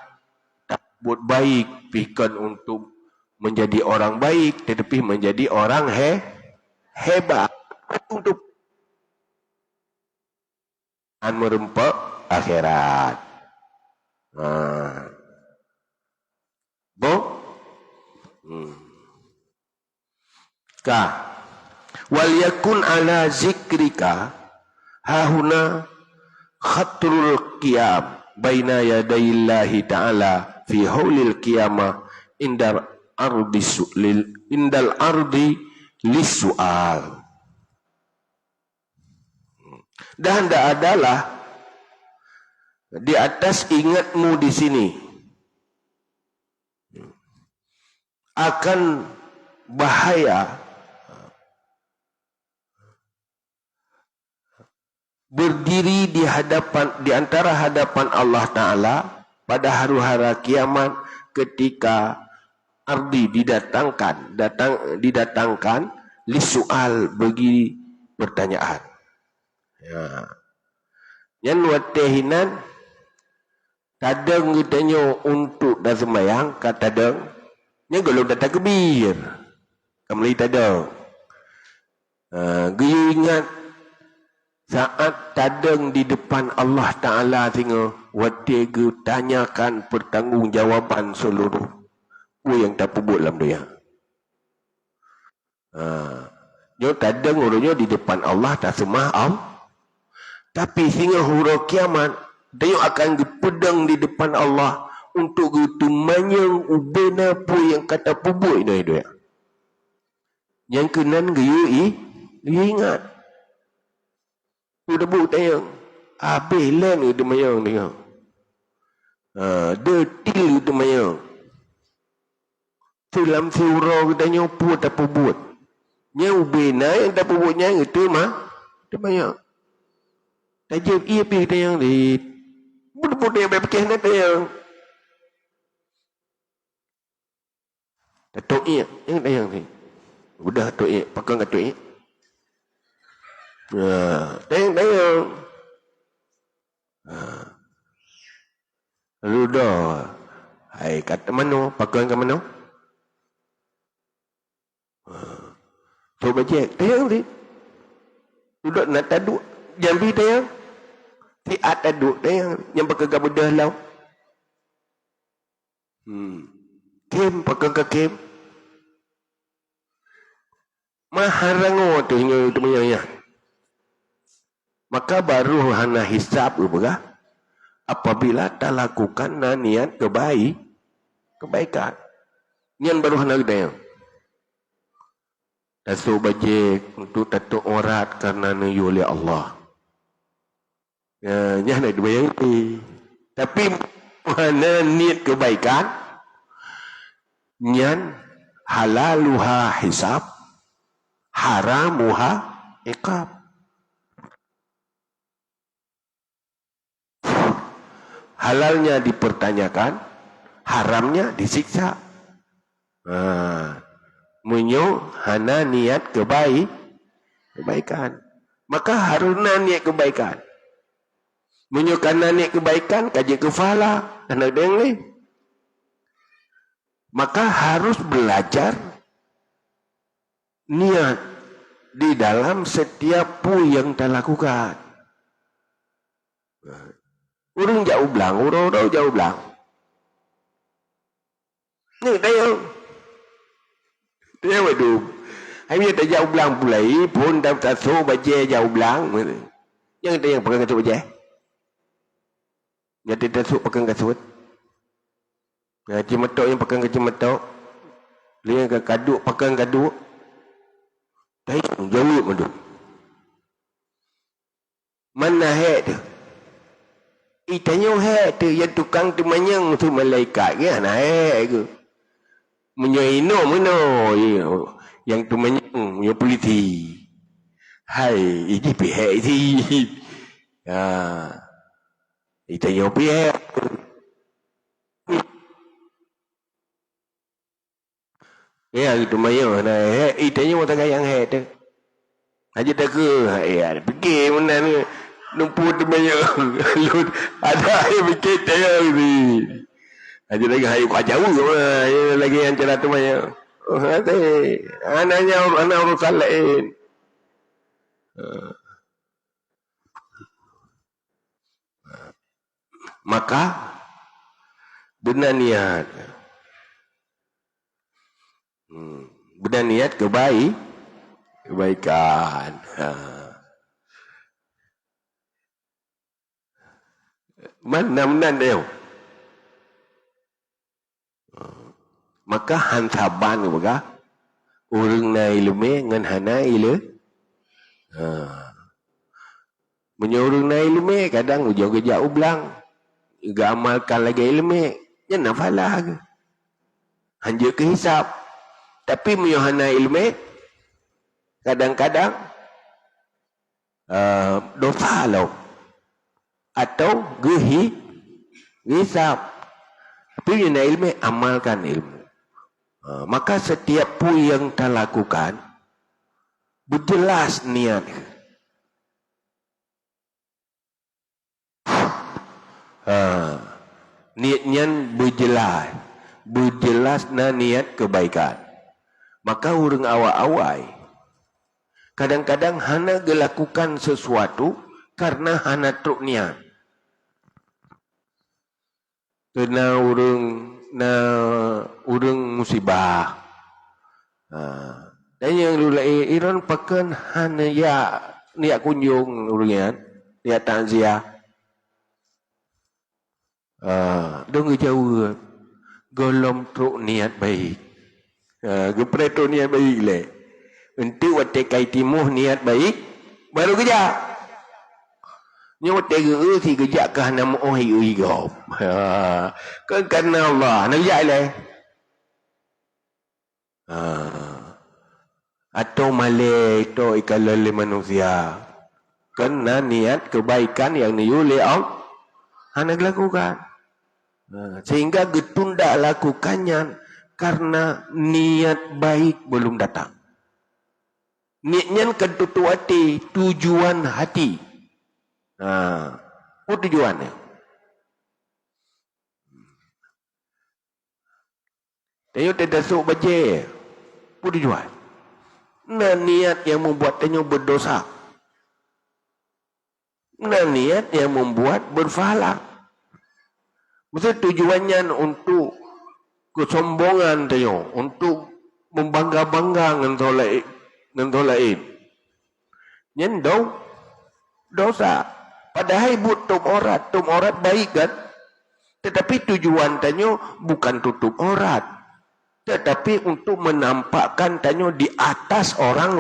Tak buat baik bukan untuk menjadi orang baik, tetapi menjadi orang hebat untuk merempak akhirat. Ka wal yakun ala zikrika hahuna khatrul qiyam baina yadayillahi ta'ala fi haulil qiyamah indal ardi lisu'al. Dan adalah di atas ingatmu di sini akan bahaya berdiri di antara hadapan Allah Ta'ala pada hari-hari kiamat ketika ardi didatangkan lisu'al bagi pertanyaan. Ya. Yang watehinan tadang ditanya untuk dah sembahyang kata tadang nya kalau dah takbir kembali tadang. Geyu ingat saat tadang di depan Allah Ta'ala tengok watega tanyakan pertanggungjawaban seluruh yang tak pebut dalam dunia. Nyo tadang orangnya di depan Allah tak semah Allah. Tapi sehingga huruf kiamat dia akan dipedang di depan Allah untuk getumanya ubena pun yang kata pebut ini dia. Yang kenan dia ingat. Udah buat tayang. Habis lan itu mayang tengok. Detil itu mayang. Dalam surau katanya apa tak pebut. Yang ubena yang tak pebutnya itu mah. Itu mayang. Tajam ia pergi tayang di. Buat yang berpikir nak tayang. Datuk ia. Yang tayang ni. Udah datuk ia. Pakang datuk ia. Tayang. Lalu dah. Hai kata mana? Pakang ke mana? So baca. Tayang ni. Duduk nak taduk. Jambi tayang. Tiat taduk tayang. Yang pakai bedah lau. Kem pakang ke kem. Maharango tu hingga itu punya. Maka baru hana hisab ubah apabila tak lakukan niat kebaikan. Niat baru hana gede. Tasu bajik untuk tatuk orat karena nuyu oleh Allah. Ya, nak dibayang ini. Tapi mana niat kebaikan? Niat halaluha hisab, haramuha iqab. Halalnya dipertanyakan, haramnya disiksa. Menyo hana niat kebaikan. Maka harusnya niat kebaikan. Menyo kana niat kebaikan kaji kefala anak dengar. Maka harus belajar niat di dalam setiap pu yang kita lakukan. Urang jauh belang, urang jauh belang. Ni tayang. Tayang waduh. Hai dia tak jauh belang pulai pun tak tahu baca jauh belang. Yang tayang pegang kasut baca. Yang tidak tahu pegang kasut. Cimetok yang pegang cimetok. Dia kaduk pegang kaduk. Tayang jauh maduh. Mana hek tu? Itanya hek tu yang tukang tu manyang tu malaikat ke ana hek ke. Menyoino meno yang tu manyang yang polisi. Hai, ini pihak si. Itanya pihak. Ya itu manyang ana hek itanya mau tak yang hek tu. Aja tak ke, ya pergi mana ni. Numpur tu banyak. Ada yang fikir tayang ni. Ada lagi hayu kacau semua. Lagi yang cerita tu banyak. Anaknya anak urusan lain. Maka benar niat. Benar niat kebaikan. Mana dia? Maka hantaban juga urang na ilmu ngan hana ilu. Menyuruh na ilmu kadang jauh-jauh ublang. Juga amalkan lagi ilmu. Yang nafalah ke. Hanjur ke hisap. Tapi menyuhana ilmu kadang-kadang dosa lo. Atau hisap. Tapi menyuhana ilmu, amalkan ilmu. Maka setiap pu yang kita lakukan berjelas niat. Niatnya berjelas na niat kebaikan. Maka orang awal-awal kadang-kadang hana gelakukan sesuatu karena hana truk niat. Kena urang musibah. Dan yang lulai Iran pakan hana ya niat kunjung urang niat takziah. Dong jauh golom truk niat baik. Gepreto niat baik le. Untuk waktu kai timuh niat baik baru kerja. Nyo tega si gejak kah nama oi gop. Kan karena Allah nak gejak le. Atau malai to ikalale manusia. Kena niat kebaikan yang diuli Allah hendak lakukan. Sehingga getunda lakukannya karena niat baik belum datang. Niatnya ketutu hati, tujuan hati. Apa tujuannya? Tanya tidak sok baca. Apa tujuan? Nah niat yang membuat tanya berdosa. Nah niat yang membuat berfahala. Maksud tujuannya untuk kesombongan tanya, untuk membangga-bangga dengan tolain. Nyendau dosa. Padahal tutup aurat baik kan? Tetapi tujuan tanya bukan tutup aurat. Tetapi untuk menampakkan tanya di atas orang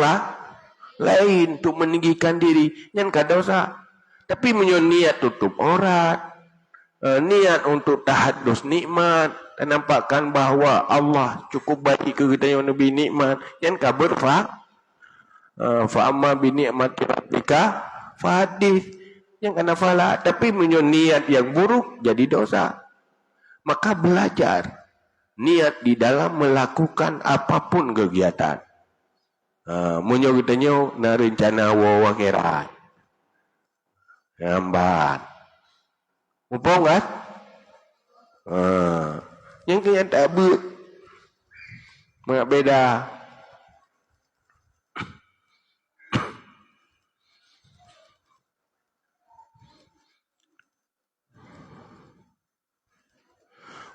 lain. Untuk meninggikan diri. Yang kan dosa. Tapi niat tutup aurat. Niat untuk tahadus nikmat. Dan nampakkan bahawa Allah cukup baik ke kita yang Nabi nikmat. Yang kan fa'amma bi ni'mati rabbika fahadith. Yang kena fala, tapi niat yang buruk jadi dosa. Maka belajar niat di dalam melakukan apapun kegiatan. Munyo kitanya na rencana wawakiran. Gambar. Upong kan? Yang kaya tak buat. Mengapa beda?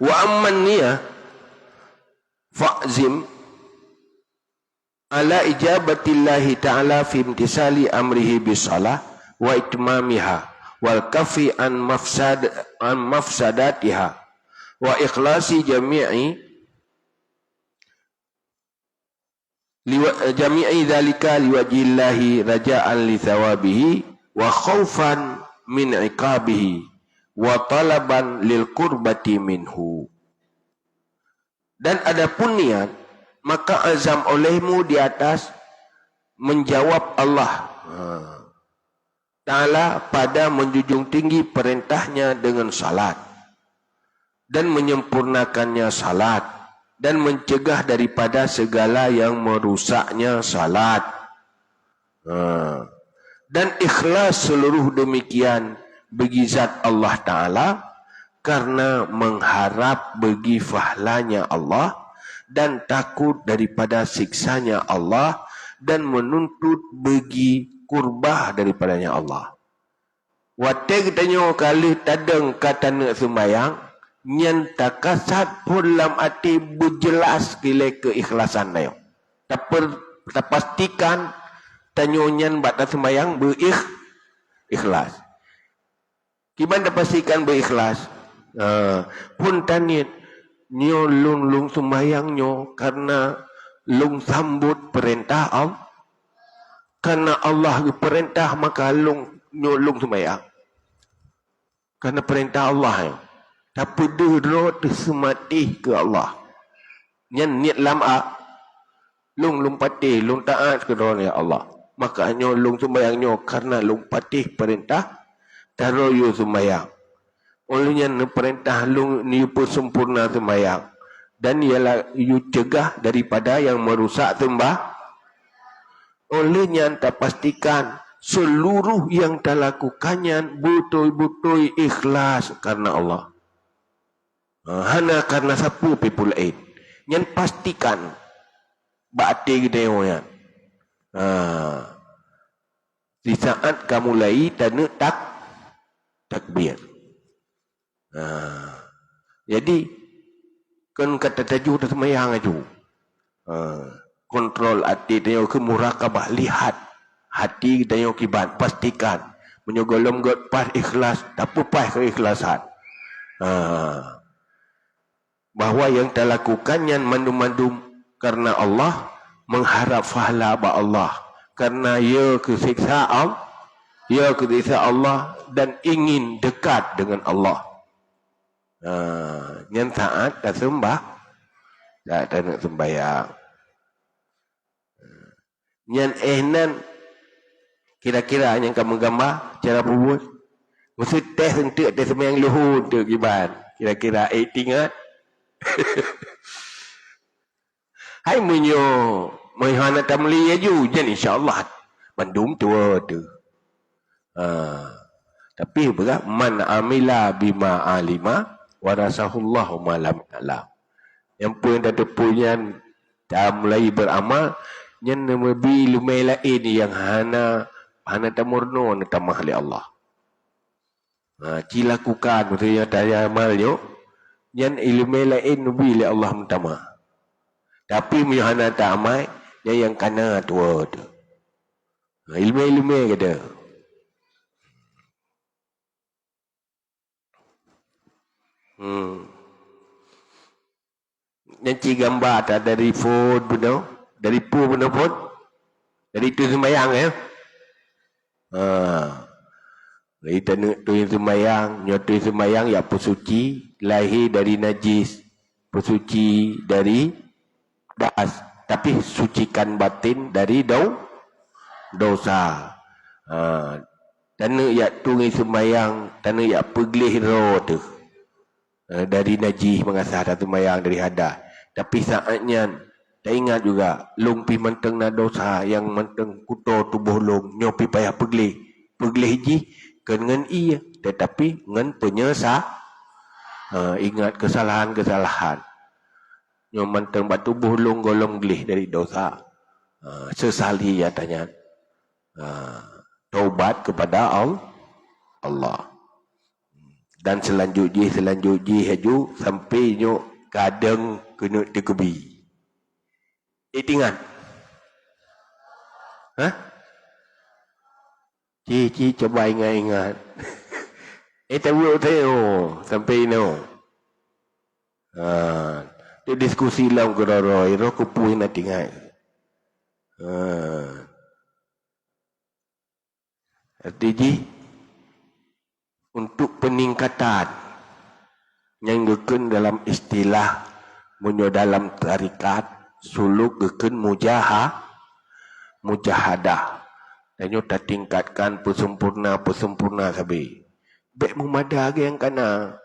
Wa amman niyah fa'zim ala ijabatillahi ta'ala fi imtisali amrihi bisalah wa itmamiha wal kafi an mafsadatiha wa ikhlasi jami'i dhalika liwajillahi raja'an li thawabihi wa khawfan min iqabihi wa talaban lil qurbati minhu. Dan adapun niat, maka azam olehmu di atas menjawab Allah Ta'ala pada menjunjung tinggi perintahnya dengan salat dan menyempurnakannya salat dan mencegah daripada segala yang merusaknya salat dan ikhlas seluruh demikian bagi zat Allah Ta'ala karena mengharap bagi fahlanya Allah dan takut daripada siksanya Allah dan menuntut bagi kurbah daripadanya Allah. Watek tanyo kali tadeng kata nak sembayang nyen takasat pun lam ati berjelas kile keikhlasan tayo. Pastikan Tanyonya batas sembahyang berikhlas. Gimana pastikan berikhlas? Pun tanya nyo lung sembahyang nyo karena lung sambut perintah Allah. Karena Allah perintah maka lung sembahyang. Karena perintah Allah ya. Tapi dero tersemati ke Allah. Nyan niat lama lung patih, lung taat ke ya Allah. Makanya lung sembahyang nyo karena lung patih perintah taro yu sembahyang. Olehnya perintah lung ni pun sempurna sembahyang. Dan ialah yu cegah daripada yang merusak sembah. Olehnya anda pastikan seluruh yang anda lakukannya betul-betul ikhlas karena Allah. Hanya karena sapu people aid. Yang pastikan bakti kita yang di saat kamu mulai tanda takbir. Jadi kan kata tajuk dah semayang aja. Kontrol hati tanya ke murakabah, lihat hati tanya kibat, pastikan menyogolom god pas ikhlas, tak pas keikhlasan. Bahawa yang kita lakukan yang mandum-mandum karena Allah, mengharap pahala ba Allah, karena ia kesiksa Allah, dan ingin dekat dengan Allah. Yang taat dan sembah, tak nak sembahyang. Yang ehnan, kira-kira yang kamu gambar cara buat, mesti test untuk test sembahyang luhur untuk gimana? Kira-kira tinggal. Hai menyo menghana tamli aju jan insyaallah mandum tua tu. Tapi berat man amila bima alima warasahullahu ma lam alam. Yang pun ada punya dah mulai beramal yang lebih lumai lain yang hana tamurno tamah li Allah. Cilakukan maksudnya tanya amalnya yang ilmu lain nabi li Allah mentama. Tapi mihana tamai yang kana tua tu. Ilmu kata. Yang ci gambar tak dari phone benar, dari pu benar phone. Dari tu sembahyang ya. Dari tu sembahyang, nyotu sembahyang ya pesuci, lahir dari najis, pesuci dari das, tapi sucikan batin dari dosa. Tanah ya tungi sembahyang, tanah ya peglih roh tu. Dari najis mengasah satu sembahyang dari hadas. Tapi saatnya tak ingat juga lumpi menteng na dosa yang menteng kuto tubuh lung nyopi payah peglih ji dengan iya, tetapi dengan penyesal. Ingat kesalahan-kesalahan. Yang menteng batu buhlung golong gelih dari dosa. Sesali ya tanya. Taubat kepada Allah. Dan selanjutnya haju sampai nyo kadang kena dikebi. Ingat. Ci coba ingat. Tahu sampai no. Itu diskusi lah kerana roh kupuin nak tinggal. Artinya untuk peningkatan yang geken dalam istilah munyo dalam tarikat suluk geken mujahadah. Dan kita tingkatkan pesempurna sabi. Baik memada yang kana.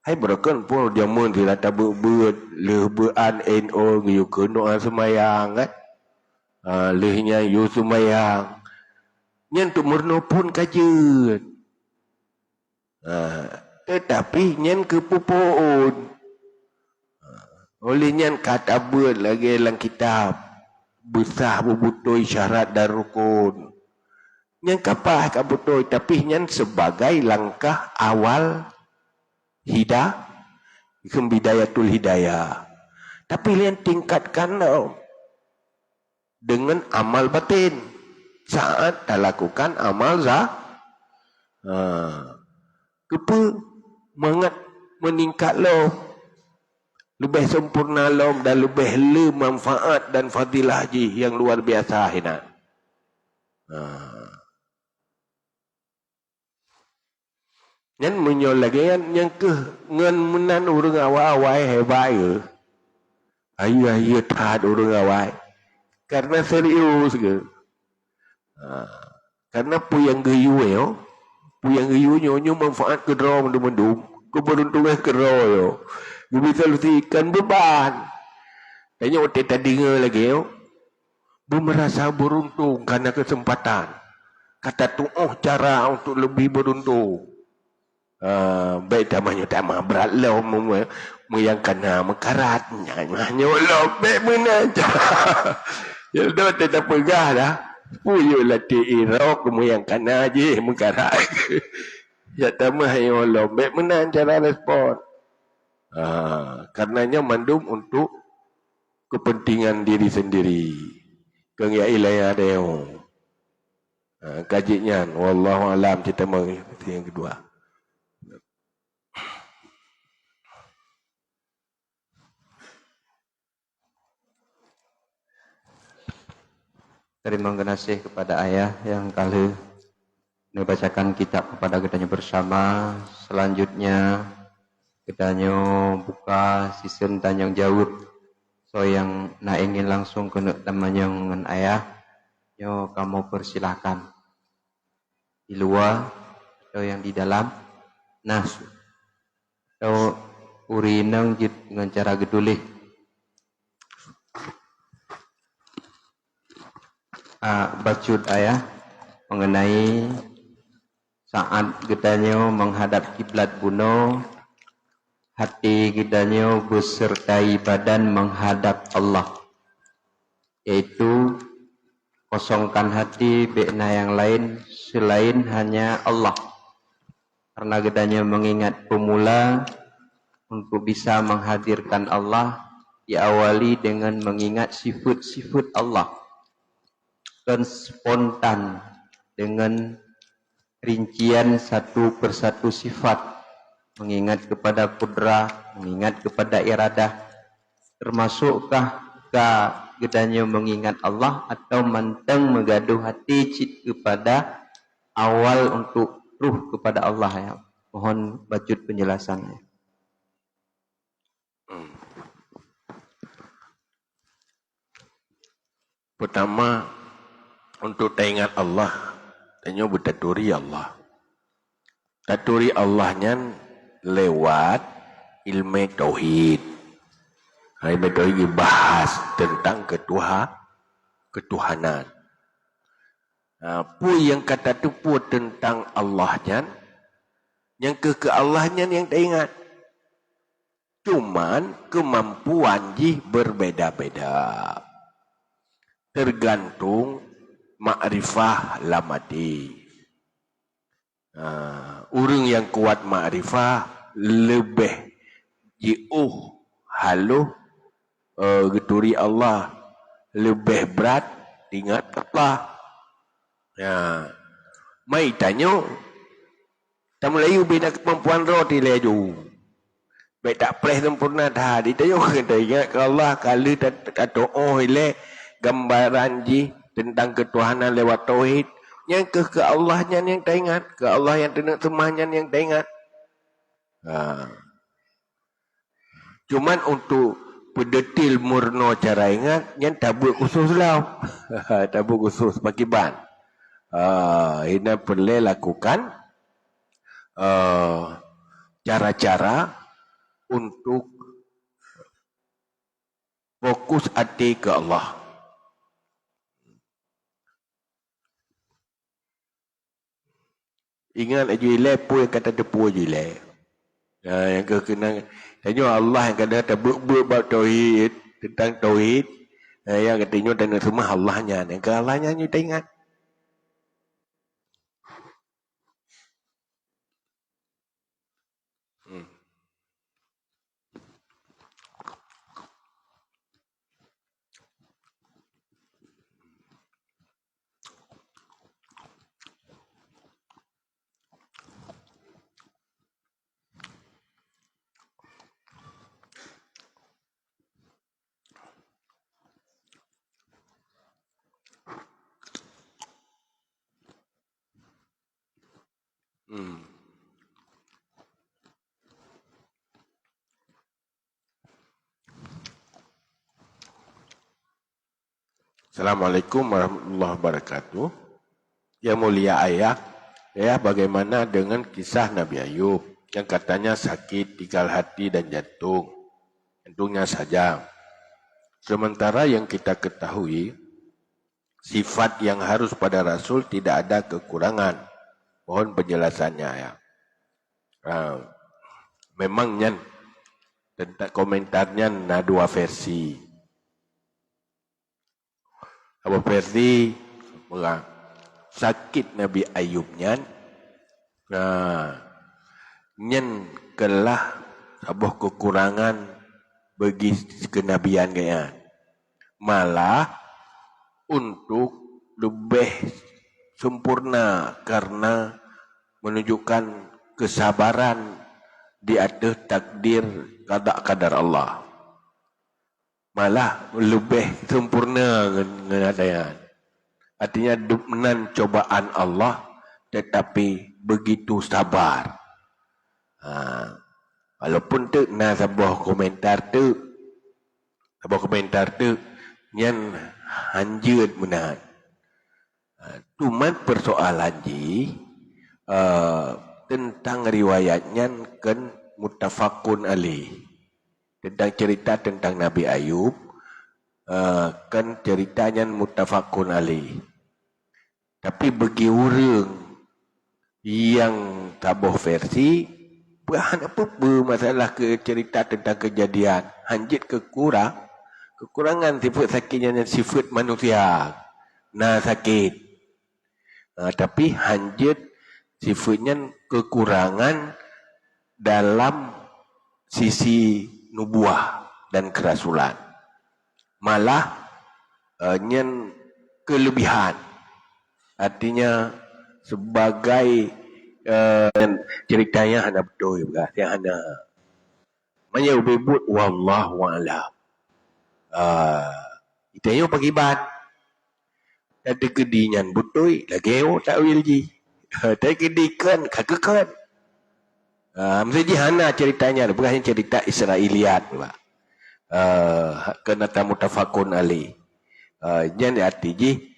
Hai berakan pun dia mun dia tak buat lebean NO you kena semayang kan. Lehnya you semayang. Yang tu murno pun kajian. Tetapi yang kepupuun. Olehnya kata buat lagi dalam kitab. Besar bebutuh syarat dan rukun. Yang kapah kabutuh. Tapi yang sebagai langkah awal bidayatul hidayah. Tapi yang tingkatkan dengan amal batin saat dah lakukan amal kepa mengat meningkat lo lebih sempurna lo dan lebih le manfaat dan fadilah ji yang luar biasa hina. Nhân menyol lagi yang ke ngan menan urang awai hebat ke. Ayu tad urang awai. Karena serius ke. Karena puyang gayu yo. Puyang gayu nyo manfaat ke draw mendum-mendum. Keberuntungan ke draw yo. You bisa lusikan beban. Tanya otak tadi lagi yo. Bu merasa beruntung karena kesempatan. Kata tu cara untuk lebih beruntung. Baik tamanya tamah berat lo yang kena mekarat hanya lo baik mana ya dah tak pegah dah puyo latih irok yang kena je mekarat ya tamah ya lo baik mana cara respon karenanya mandum untuk kepentingan diri sendiri kang ya ilayah deo kajinya wallahu alam kita mengerti yang kedua. Terima kasih kepada ayah yang kali membacakan kitab kepada kitanya bersama. Selanjutnya kitanya buka season tanyang jawab. So yang nak ingin langsung kena temannya dengan ayah, yo kamu persilahkan di luar atau yang di dalam. Nah, so urinang dengan cara gedulih. Bacut ayah mengenai saat kitanya menghadap kiblat bunuh, hati kitanya besertai badan menghadap Allah, yaitu kosongkan hati be'na yang lain selain hanya Allah, karena kitanya mengingat pemula untuk bisa menghadirkan Allah diawali dengan mengingat sifat-sifat Allah dan spontan dengan rincian satu persatu sifat, mengingat kepada kudrah, mengingat kepada iradah, termasukkah gedanya mengingat Allah atau manteng megaduh hati cit kepada awal untuk ruh kepada Allah ya. Mohon bacut penjelasannya. Pertama, untuk teringat Allah, tanya bertaturi Allah. Taturi Allahnya lewat ilmu tauhid. Ilmu tauhid bahas tentang ketuhanan. Apa yang kata tu pun tentang Allahnya, yang ke Allahnya yang teringat. Cuman kemampuan ji berbeda-beda. Tergantung ma'rifah lamati. Orang yang kuat ma'rifah lebih jiuh haluh geturi Allah, lebih berat ingat Allah. Mai tanya tak Melayu bina kemampuan roti leju. Baik tak pernah sempurna dah. Ditanya kata ingat ke Allah kalau tak doa ile gambaran ji tentang ketuhanan lewat tauhid. Yang ke Allahnya yang tak ingat, ke Allah yang tenang semahnya yang tak ingat. Cuman untuk pedetil murno cara ingat, yang tabuk khusus lah. Tabuk khusus pakai ban. Ini perlu lakukan cara-cara untuk fokus hati ke Allah. Ingat aja lepo yang kata depu aja le. Yang kena tanya Allah yang kata tabuk-buk tauhid tentang tauhid. Yang katanya dan semua Allahnya. Yang ke Allahnya kita ingat. Assalamualaikum warahmatullahi wabarakatuh. Yang mulia ayah, bagaimana dengan kisah Nabi Ayub yang katanya sakit tinggal hati dan jantung, jantungnya saja. Sementara yang kita ketahui, sifat yang harus pada Rasul tidak ada kekurangan. Mohon penjelasannya ya. Memangnya tentang komentarnya ada dua versi. Apa versi sakit Nabi Ayubnya, nyen kelah sebuah kekurangan bagi kenabian kaya. Malah untuk lebih sempurna karena menunjukkan kesabaran di atas takdir qada Allah. Malah lebih sempurna dengan artinya dengan cobaan Allah tetapi begitu sabar. Walaupun tu sebuah komentar tu yang hanjut menahan. Cuma persoalan tentang riwayatnya kan muttafaqun alaih. Tentang cerita tentang Nabi Ayub, kan ceritanya muttafaqun alaih. Tapi bagi orang yang tabuh versi, apa masalah ke cerita tentang kejadian, hanjit kekurangan sifat sakitnya sifat manusia, sakit. Tapi hanjit sifatnya kekurangan dalam sisi nubuah dan kerasulan. Malah nyen kelebihan. Artinya sebagai ceritanya hanya betul juga. Yang hanya menyebut wallahu a'lam. Itanya pakibat. Ada kedinyan betul lagi tak wil ji. Tapi kedikan kakekan. Mesti hana ceritanya, bukan cerita Israiliyat pula. Kena muttafaqun alaih. Jadi arti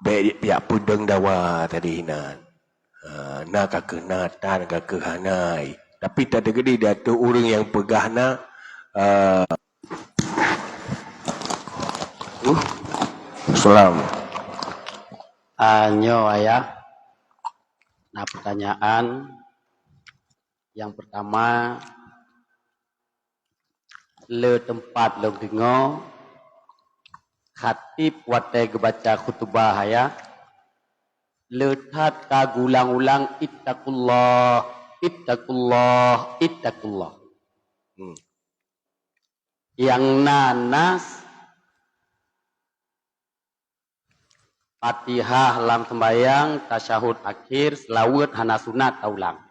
baik pihak pudeng dawa tadi hinan. Nak kekenatan kehanai. Tapi tak ada gede dia tu orang yang pegahna Salam. Anyo ayah. Nah, pertanyaan yang pertama, le tempat le dengar khatib watai baca khutbah ayah, le tat kagulang-ulang ittaqullah, ittaqullah, ittaqullah. Yang nanas Fatihah lam sembayang, tasyahud akhir, selawat hana sunat taulang.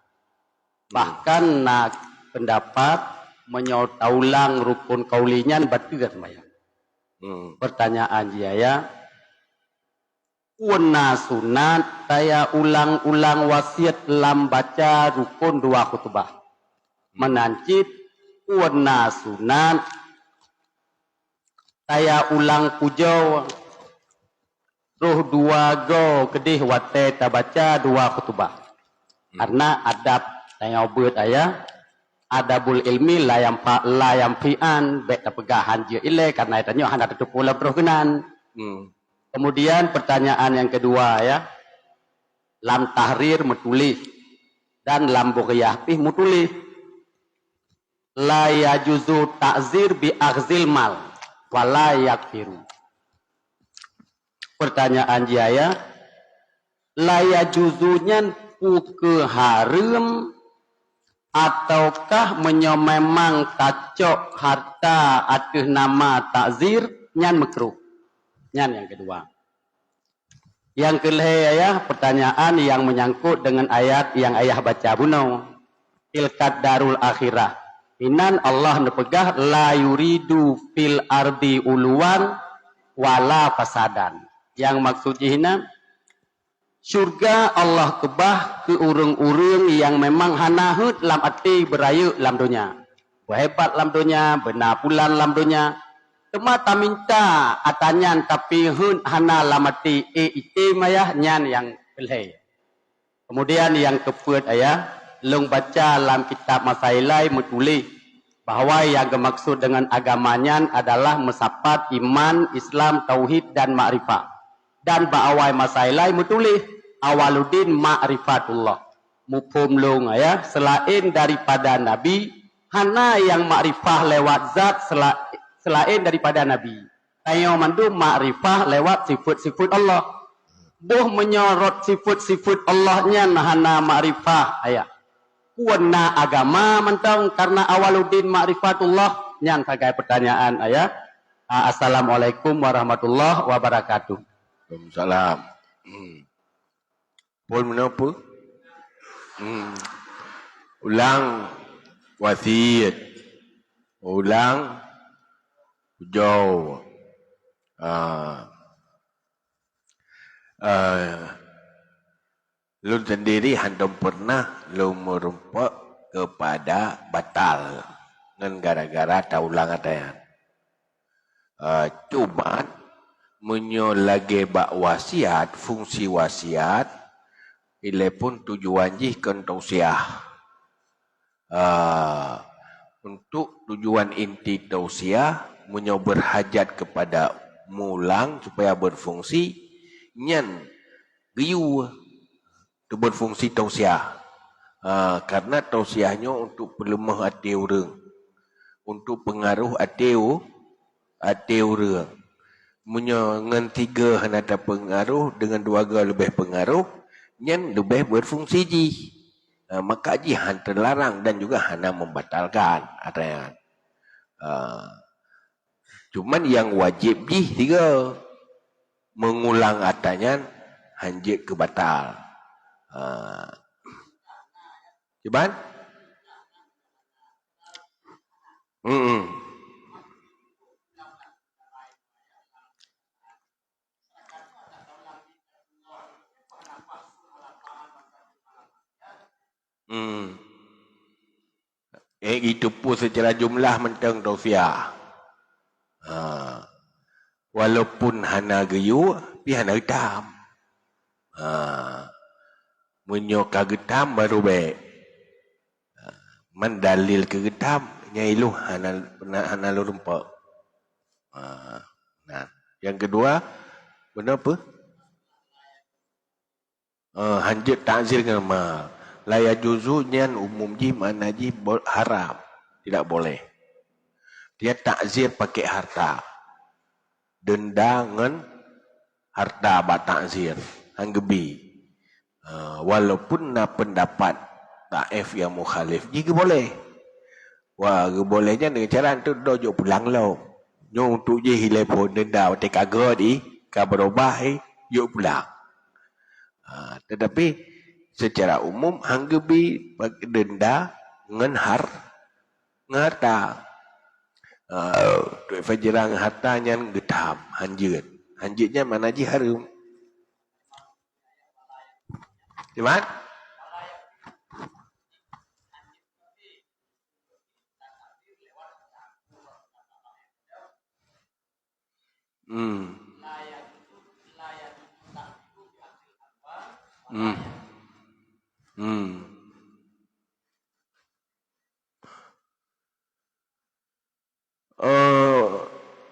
Bahkan nak pendapat menyau taulang rukun kaulinya batu kan sembayang. Pertanyaan dia ya, kuna sunat saya ulang-ulang wasiat lam baca rukun dua khutbah. Menancit kuna sunat saya ulang pujo roh dua go kedih wate tabaca dua khutbah. Karena adab saya buat ayah adabul ilmi layam fi'an bek pegahan je ile karena itanya hanya tutup pula berkenan. Kemudian pertanyaan yang kedua ya, lam tahrir metulis dan lam bughiyah pih metulis la yajuzu ta'zir bi aghzil mal wala yakfiru. Pertanyaan dia ya, laya juzunya puke haram ataukah memang kacok harta atas nama takzir nyan makruh. Nyan yang kedua. Yang kelima ya, pertanyaan yang menyangkut dengan ayat yang ayah baca buno. Tilkat darul akhirah. Inan Allah nepegah la yuridu fil ardi uluan wala fasadan. Yang maksudnya Syurga Allah kebah ke urang-urang yang memang hanahut lam ati beraya lam dunia. Berhebat lam dunia, benar pulan lam dunia. Temata minta atanyan tapi hun hana lam ati ite mayah nyan yang belai. Kemudian yang keempat ayah, long baca lam kitab Masailai menulis bahawa yang dimaksud dengan agamanya adalah mesapat iman, Islam, tauhid dan makrifat. Dan ba'awai Masailai menulis awaluddin ma'rifatullah. Mufhum long ayah, selain daripada Nabi, hana yang makrifah lewat zat selain daripada Nabi. Tayo mandu makrifah lewat sifat-sifat Allah. Boh menyorot sifat-sifat Allahnya hana makrifah ayah. Kuana agama mentang karena awaluddin ma'rifatullah yang sebagai pertanyaan ayah. Assalamualaikum warahmatullahi wabarakatuh. Waalaikumsalam. Pol menapa? Ulang wasiat. Ulang hujau. Lu sendiri handom pernah lu merumpak kepada batal dengan gara-gara taulang atayan. Cuman menyolage bak wasiat, fungsi wasiat ile pun tujuan jih kan tausiah. Untuk tujuan inti tausiah menyo berhajat kepada mulang supaya berfungsi nyan giu tu berfungsi tausiah. Karena tausiahnya untuk pelemah hati orang, untuk pengaruh hati orang. Munyo ngan tiga hendak pengaruh dengan dua lebih pengaruh, nyan lebih berfungsi ji. Maka ji han terlarang dan juga hana membatalkan ada. Cuman yang wajib ji tiga mengulang atanya hanjit ke batal. Cuman itu pun secara jumlah mentang tausiah. Walaupun hana geyu, tapi hana getam. Menyo kagetam baru baik. Mendalil kegetam, nyailu hana lu rumpak. Nah, yang kedua, benar apa? Hanjut takzir dengan mal. Laya juzunya umum ji mana ji haram. Tidak boleh. Dia takzir pakai harta. Denda dengan harta bat takzir. Hanggebi. Walaupun na pendapat taif yang mukhalif. Jika boleh. Wah, bolehnya dengan cara itu dojo pulang lo. Nyo untuk je hilai pun denda. Wate kagak di. Kabarobah yuk pulang. Tetapi secara umum hanggebi denda dengan harta. Tuan fajirang hartanya getam, hanjut. Hanjutnya mana ji harum. Cuman?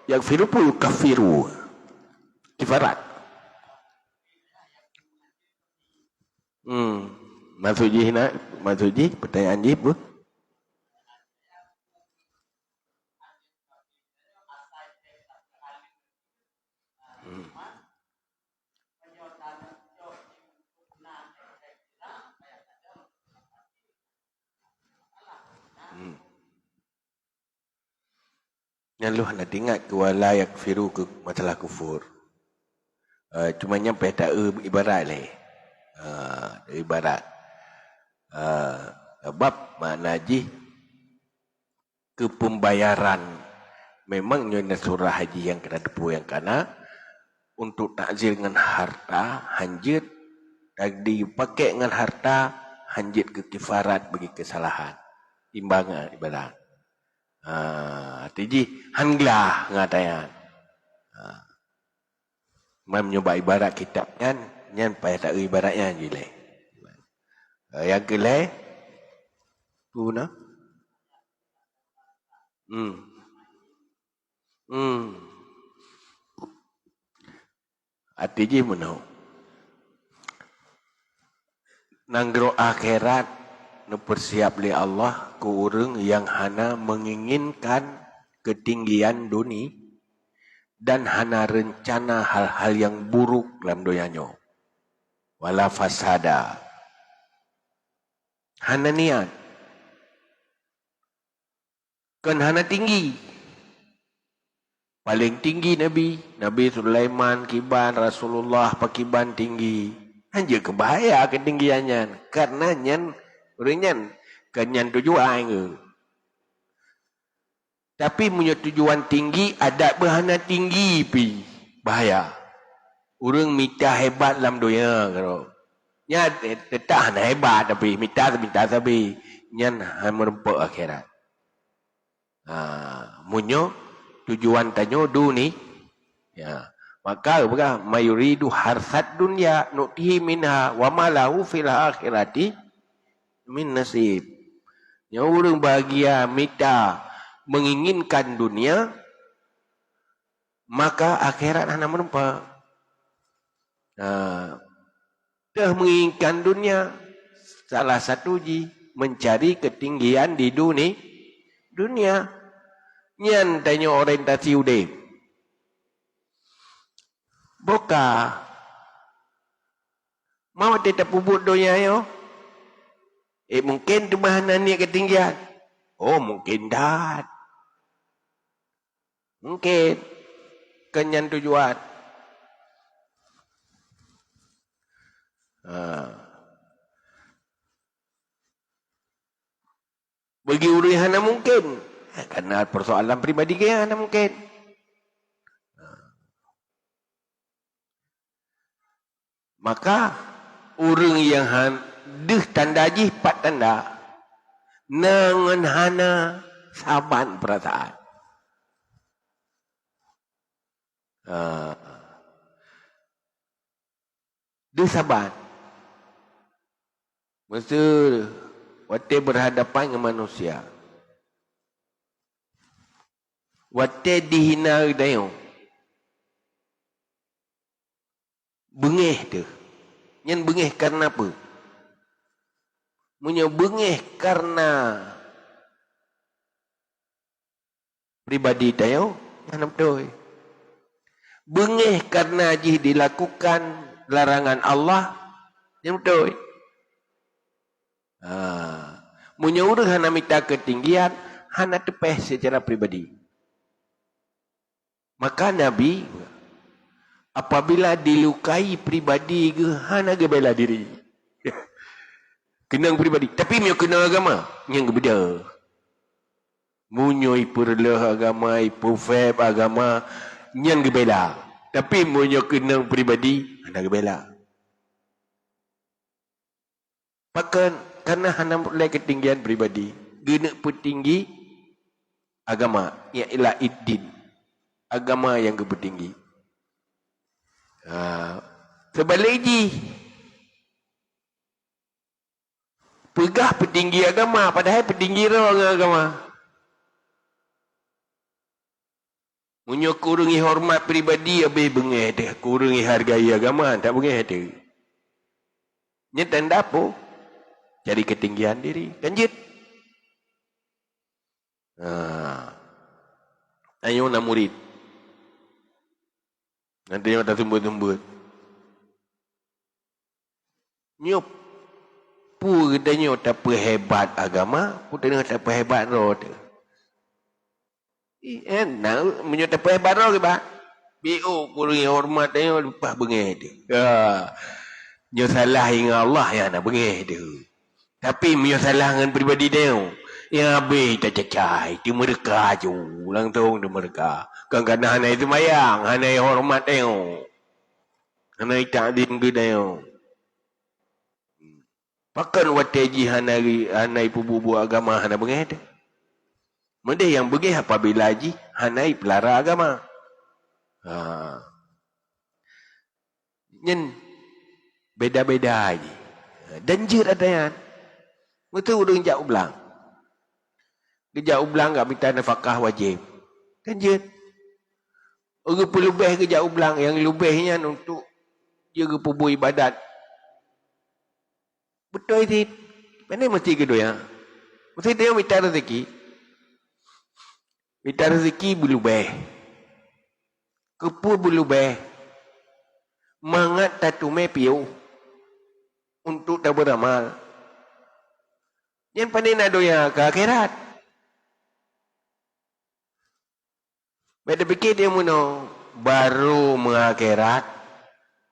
Yang firu pun kafiru. Kifarat. Maksudnya nak, maksudnya pertanyaan je apa? Yang lu hendak ingat ke wala yakfiru ke masalah kufur. Cuma nyampe tak ibarat leh. Ibarat. Sebab makna ji ke pembayaran memang nyonya surah haji yang kena depu yang kana untuk takzir dengan harta hanjit Dan dipakai dengan harta, hanjit ke kifarat bagi kesalahan. Timbangan ibarat. Tiji hanglah ngatayan. Menyoba ibarat kitab kan, nyan payah tak ibaratnya jile. Yang kelai tu na. Artinya mana? Nanggro akhirat persiap oleh Allah ke orang yang hana menginginkan ketinggian dunia dan hana rencana hal-hal yang buruk dalam dunianya. Wala fasada. Hana niat. Kan hana tinggi. Paling tinggi Nabi Sulaiman kiban, Rasulullah pakiban tinggi. Hanya kebahaya ketinggiannya. Karena nyan, orangnya kenyan tujuan ke. Tapi punya tujuan tinggi, ada berhana tinggi pi. Bahaya. Orang minta hebat dalam dunia. Nya tetap hana hebat tapi minta tapi. Nyan hanya merempak akhirat. Munyo tujuan tanyo dunia. Ya. Maka mayuridu harsat dunya nu'tihi minha wa ma lahu fil akhirati min nasib. Yang orang bahagia minta menginginkan dunia, maka akhirat hanya menempat. Dah menginginkan dunia, salah satu mencari ketinggian di dunia. Nyan tanya orientasi udip. Boka. Mau tetap puput dunia yo? Mungkin tu bahanan ni ketinggian. Oh mungkin dah. Mungkin. Kenyan tujuan. Bagi orang hana mungkin. Karena persoalan pribadi ke hana mungkin. Maka orang yang deh tanda ji 4 tanda. Nangan hana saban perasaan. Deh saban. Masa waktu berhadapan dengan manusia. Waktu dihina dayo. Bengih tu. Yang bengih karena apa? Punya bengih karena pribadi tayo, mana betul? Bengih karena jih dilakukan larangan Allah, yang betul? Punya orang hana minta ketinggian, hana tepeh secara pribadi. Maka Nabi apabila dilukai pribadi ke hana ke bela diri. Kenang pribadi. Tapi dia kena agama. Yang beda. Munyoi perlah agama, ipufeb agama. Yang bela. Tapi munyoi kenang pribadi, hana ke bela. Bahkan karena hana mulai ketinggian pribadi. Gena petinggi agama. Ialah iddin. Agama yang ketinggi. Sebaliknya pegah petinggi agama padahal petinggi orang agama munyo kurangi hormat pribadi habis bengih dia kurangi hargai agama tak bengih dia nya tanda apa cari ketinggian diri kanjit ayo nak murid nanti yang tak tumbut-tumbut. Nyop. Pu katanya tak hebat agama. Pu tengah tak hebat roh tu. Enak. Menyok tak hebat roh ke pak? B.O. kurangi hormat tanya lupa bengih tu. Nyok salah dengan Allah yang nak bengih tu. Tapi menyok salah dengan pribadi dia. Yang habis tak cacai. Dia mereka je. Ulang tahun dia mereka. Kadang-kadang hana itu mayang. Hana hormat dia. Hana ta'zim ke dia. Pakan wateji hanai pubu agama hana bengeh. Mende yang bengeh apabila ji hanai pelara agama. Nyen beda-beda aja. Danjir ada yang. Betul udah jak ulang. Kejak ulang enggak minta nafkah wajib. Danjir. Orang pelubeh kejak ulang yang lebihnya untuk jaga pubu ibadat. Betul itu. Mana mesti kedua ya? Mesti dia minta rezeki. Minta rezeki belubeh. Kepu belubeh. Mangat tatume piu. Untuk tak beramal. Yang pandai nak doya ke akhirat. Beda fikir dia muno baru mengakhirat.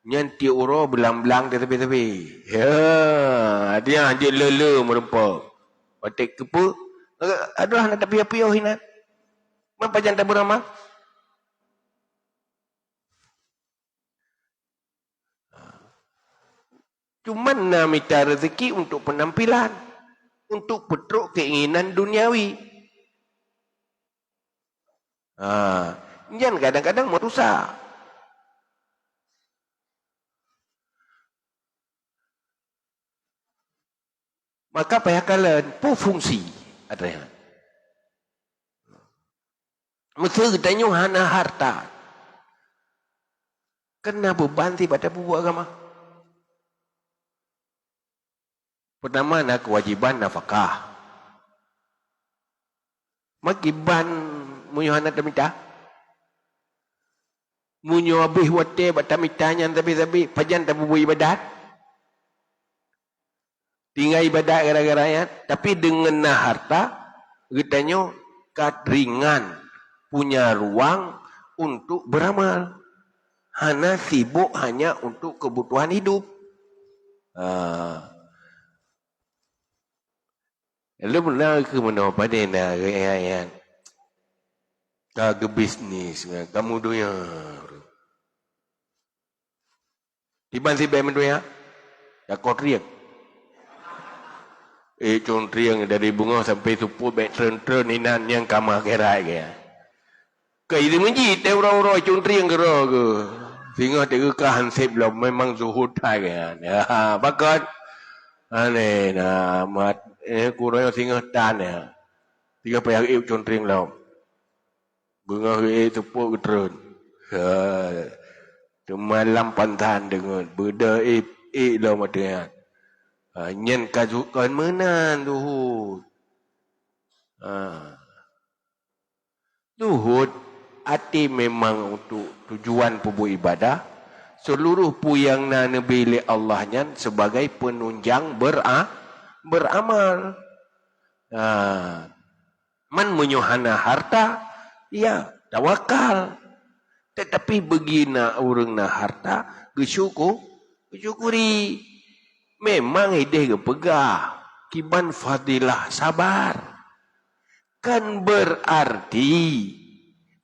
Yang tiuro belang-belang di tepi-tepi. Ya, dia hanya lele merempak. Batik kepu. Aduh, nak tapi api hina. Mampu jangan tak beramal. Cuma nak minta rezeki untuk penampilan. Untuk petruk keinginan duniawi. Jangan kadang-kadang merusak. Maka payah kalian pun fungsi. Ada yang. Mesti kita hana harta. Kena beban pada buku agama. Pertama nak kewajiban nafkah. Makiban muyohana tamita. Munyo abih wate batamitanya tapi pajan tak bubu ibadat. Tinggal ibadat gara-gara ya, tapi dengan harta kitanya ringan punya ruang untuk beramal. Hana sibuk hanya untuk kebutuhan hidup. Lalu benar ke mana pada nak yang ke bisnis kamu doya. Tiban si bayi mendoya, ya kau teriak. Cun teriak dari bunga sampai supu baik tren inan yang kamar kerai ke. Kau ini menjit orang-orang cun teriak ke. Sehingga dia hansip lah memang zuhud hai ke. Ya, bakat. Ane na mat kurang singa tan ya. Tiga payah iu contring lau. Bunga itu pun getron. Cuma lampantan dengan beda lau matanya. Nyen kajukan menan duhud. Duhud hati memang untuk tujuan pubu ibadah. Seluruh puyang na nebili Allahnya sebagai penunjang beramal. Man menyohana harta, ya tawakal. Tetapi begina orang na harta, bersyukuri. Memang ide kepegah, kiban fadilah sabar. Kan berarti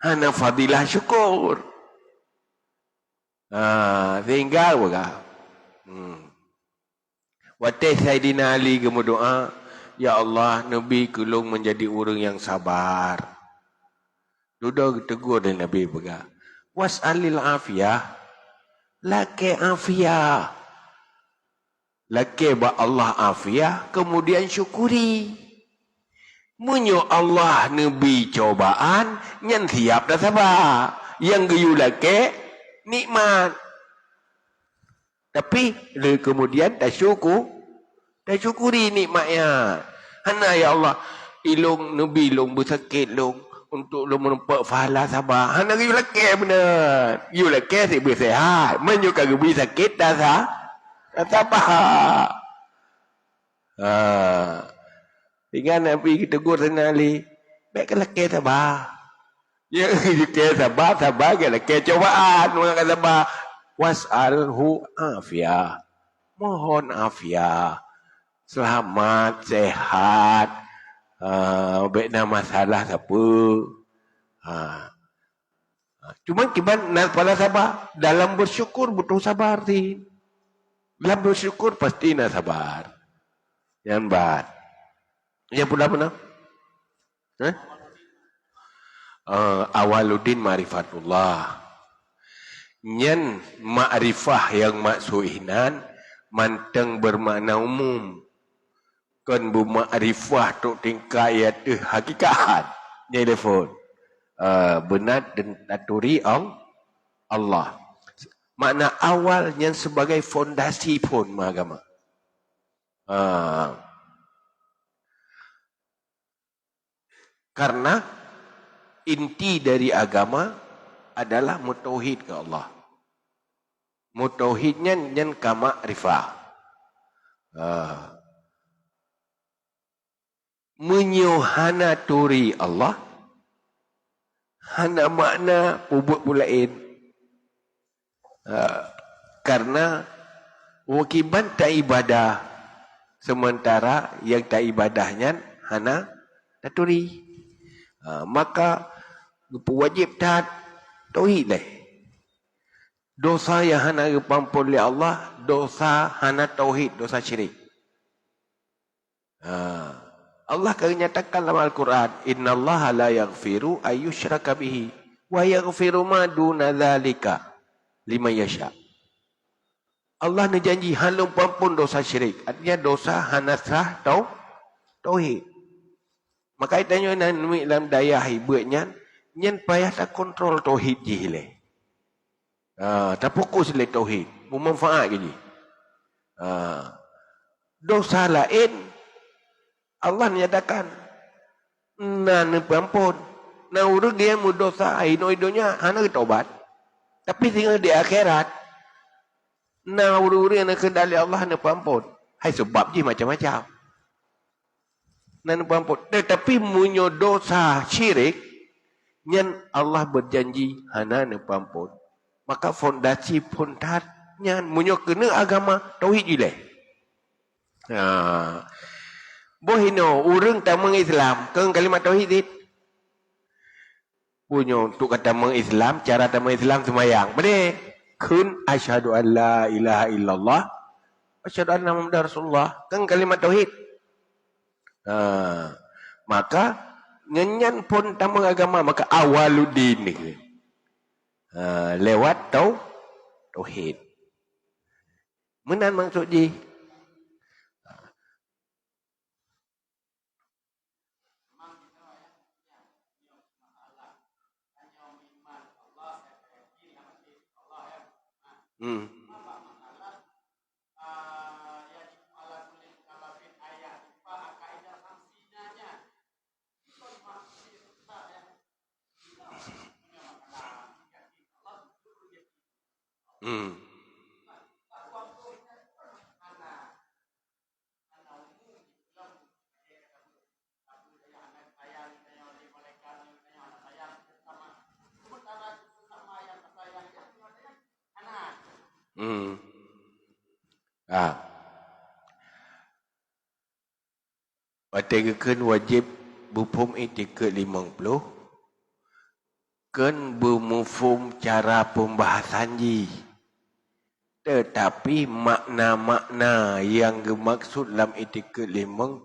hana fadilah syukur. Tinggal bukan. Waktu Sayyidina Ali kamu doa, ya Allah, Nabi kulung menjadi orang yang sabar. Duduk tegur dan Nabi bukan. Was'alil afiyah, laki afiyah. Laki ba Allah afiyah, kemudian syukuri. Munyo Allah Nabi cobaan, yang siap dah sabar. Yang geyu laki, nikmat. Tapi kemudian dah syukuri nikmatnya. Hana ya Allah, ilung Nabi long bersakit long untuk long menempat fahala sabar. Hana you laki benar. You laki si bersehat. Menyu kagak bisa sakit dah sabar. Tinggal Nabi kita tegur senali. Baik laki sabar. Ya, laki sabar ke laki cobaan. Orang sabar. Was'alhu afiyah. Mohon afiyah. Selamat, sehat. Baiklah masalah siapa. Cuma kiban pada sabar. Dalam bersyukur butuh sabar. Dalam bersyukur pasti nak sabar. Yang bat. Yang pula mana? Awaluddin Ma'rifatullah. Nyen ma'rifah yang maksuhinan manteng bermakna umum. Kan bu ma'rifah tu tingkat ya tu hakikat. Nyai telefon. Benar dan taturi Allah. Makna awal yang sebagai fondasi pun agama. Karena inti dari agama adalah mutauhid ke Allah. Mutauhidnya yang kama rifah. Menyuhana turi Allah. Hana makna pubut pulain. Karena wakiban tak ibadah. Sementara yang tak ibadahnya hana taturi. Maka wajib taat tauhid lah. Dosa yang hana diampun oleh Allah, dosa hana tauhid, dosa syirik. Allah akan nyatakan dalam Al-Quran, innallaha la yaghfiru ayyushraka bihi wa yaghfiru ma duna dzalika liman yasha. Allah ni janji halum pampun dosa syirik. Artinya dosa hana sah tauhid. Maka itanya nan dalam daya hibutnya, nyen payah tak kontrol tauhid jihile. Tak fokus le tauhid, bermanfaat je. Dosa lain Allah menyatakan nan pampun. Na urang dia mu dosa ino-inonya hana taubat. Tapi tinggal di akhirat na urang na kendali Allah na pampun. Hai sebab je macam-macam. Nan pampun. Tetapi munyo dosa syirik nyen Allah berjanji hana na pampun. Maka fondasi pontatnya munyo kena agama tauhid ile. Bohino urang tak mengislam keng kalimat tauhid it. Punyo untuk kata mengislam, cara tak mengislam sembahyang. Benar. Kun asyhadu an la ilaha illallah asyhadu anna muhammadar rasulullah. Keng kalimat tauhid. Maka ngenyan pun tamu agama maka awaluddin ni. Lewat tauhid. Menan maksud je. Watakan wajib bufum etiket 50 kan bermufum cara pembahasan ji. Tetapi makna-makna yang dimaksud dalam etiket 50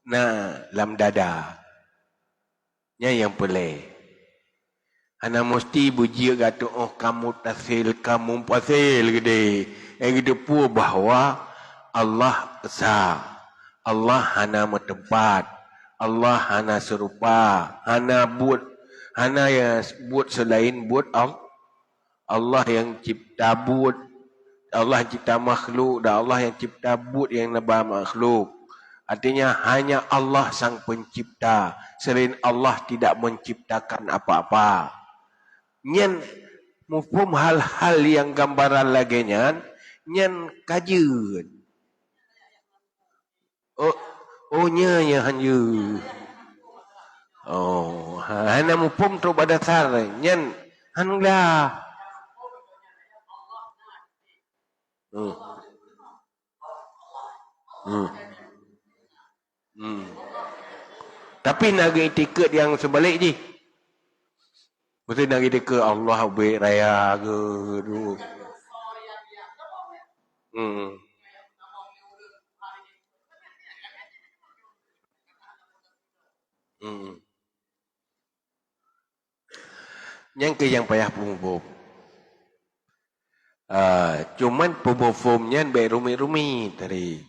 dalam dada. Yang pelik. Ana mesti buji kata kamu tasil, kamu pasil gede. Gede pun bahawa Allah esa. Allah hana tempat. Allah hana serupa. Hana yang buat selain buat Allah yang cipta buat. Allah yang cipta makhluk dan Allah yang cipta buat yang nabah makhluk. Artinya hanya Allah sang pencipta. Selain Allah tidak menciptakan apa-apa. Nyen mufum hal-hal yang gambaran laginya nyen kajian. Nya hanya. Hana mufum tu pada dasar nyen hanlah. Tapi nak tiket yang sebalik je. Mesti nak tiket Allah baik raya ke tu. Yang ke yang payah pumum. Cuman pumumnya baik rumi-rumi tadi.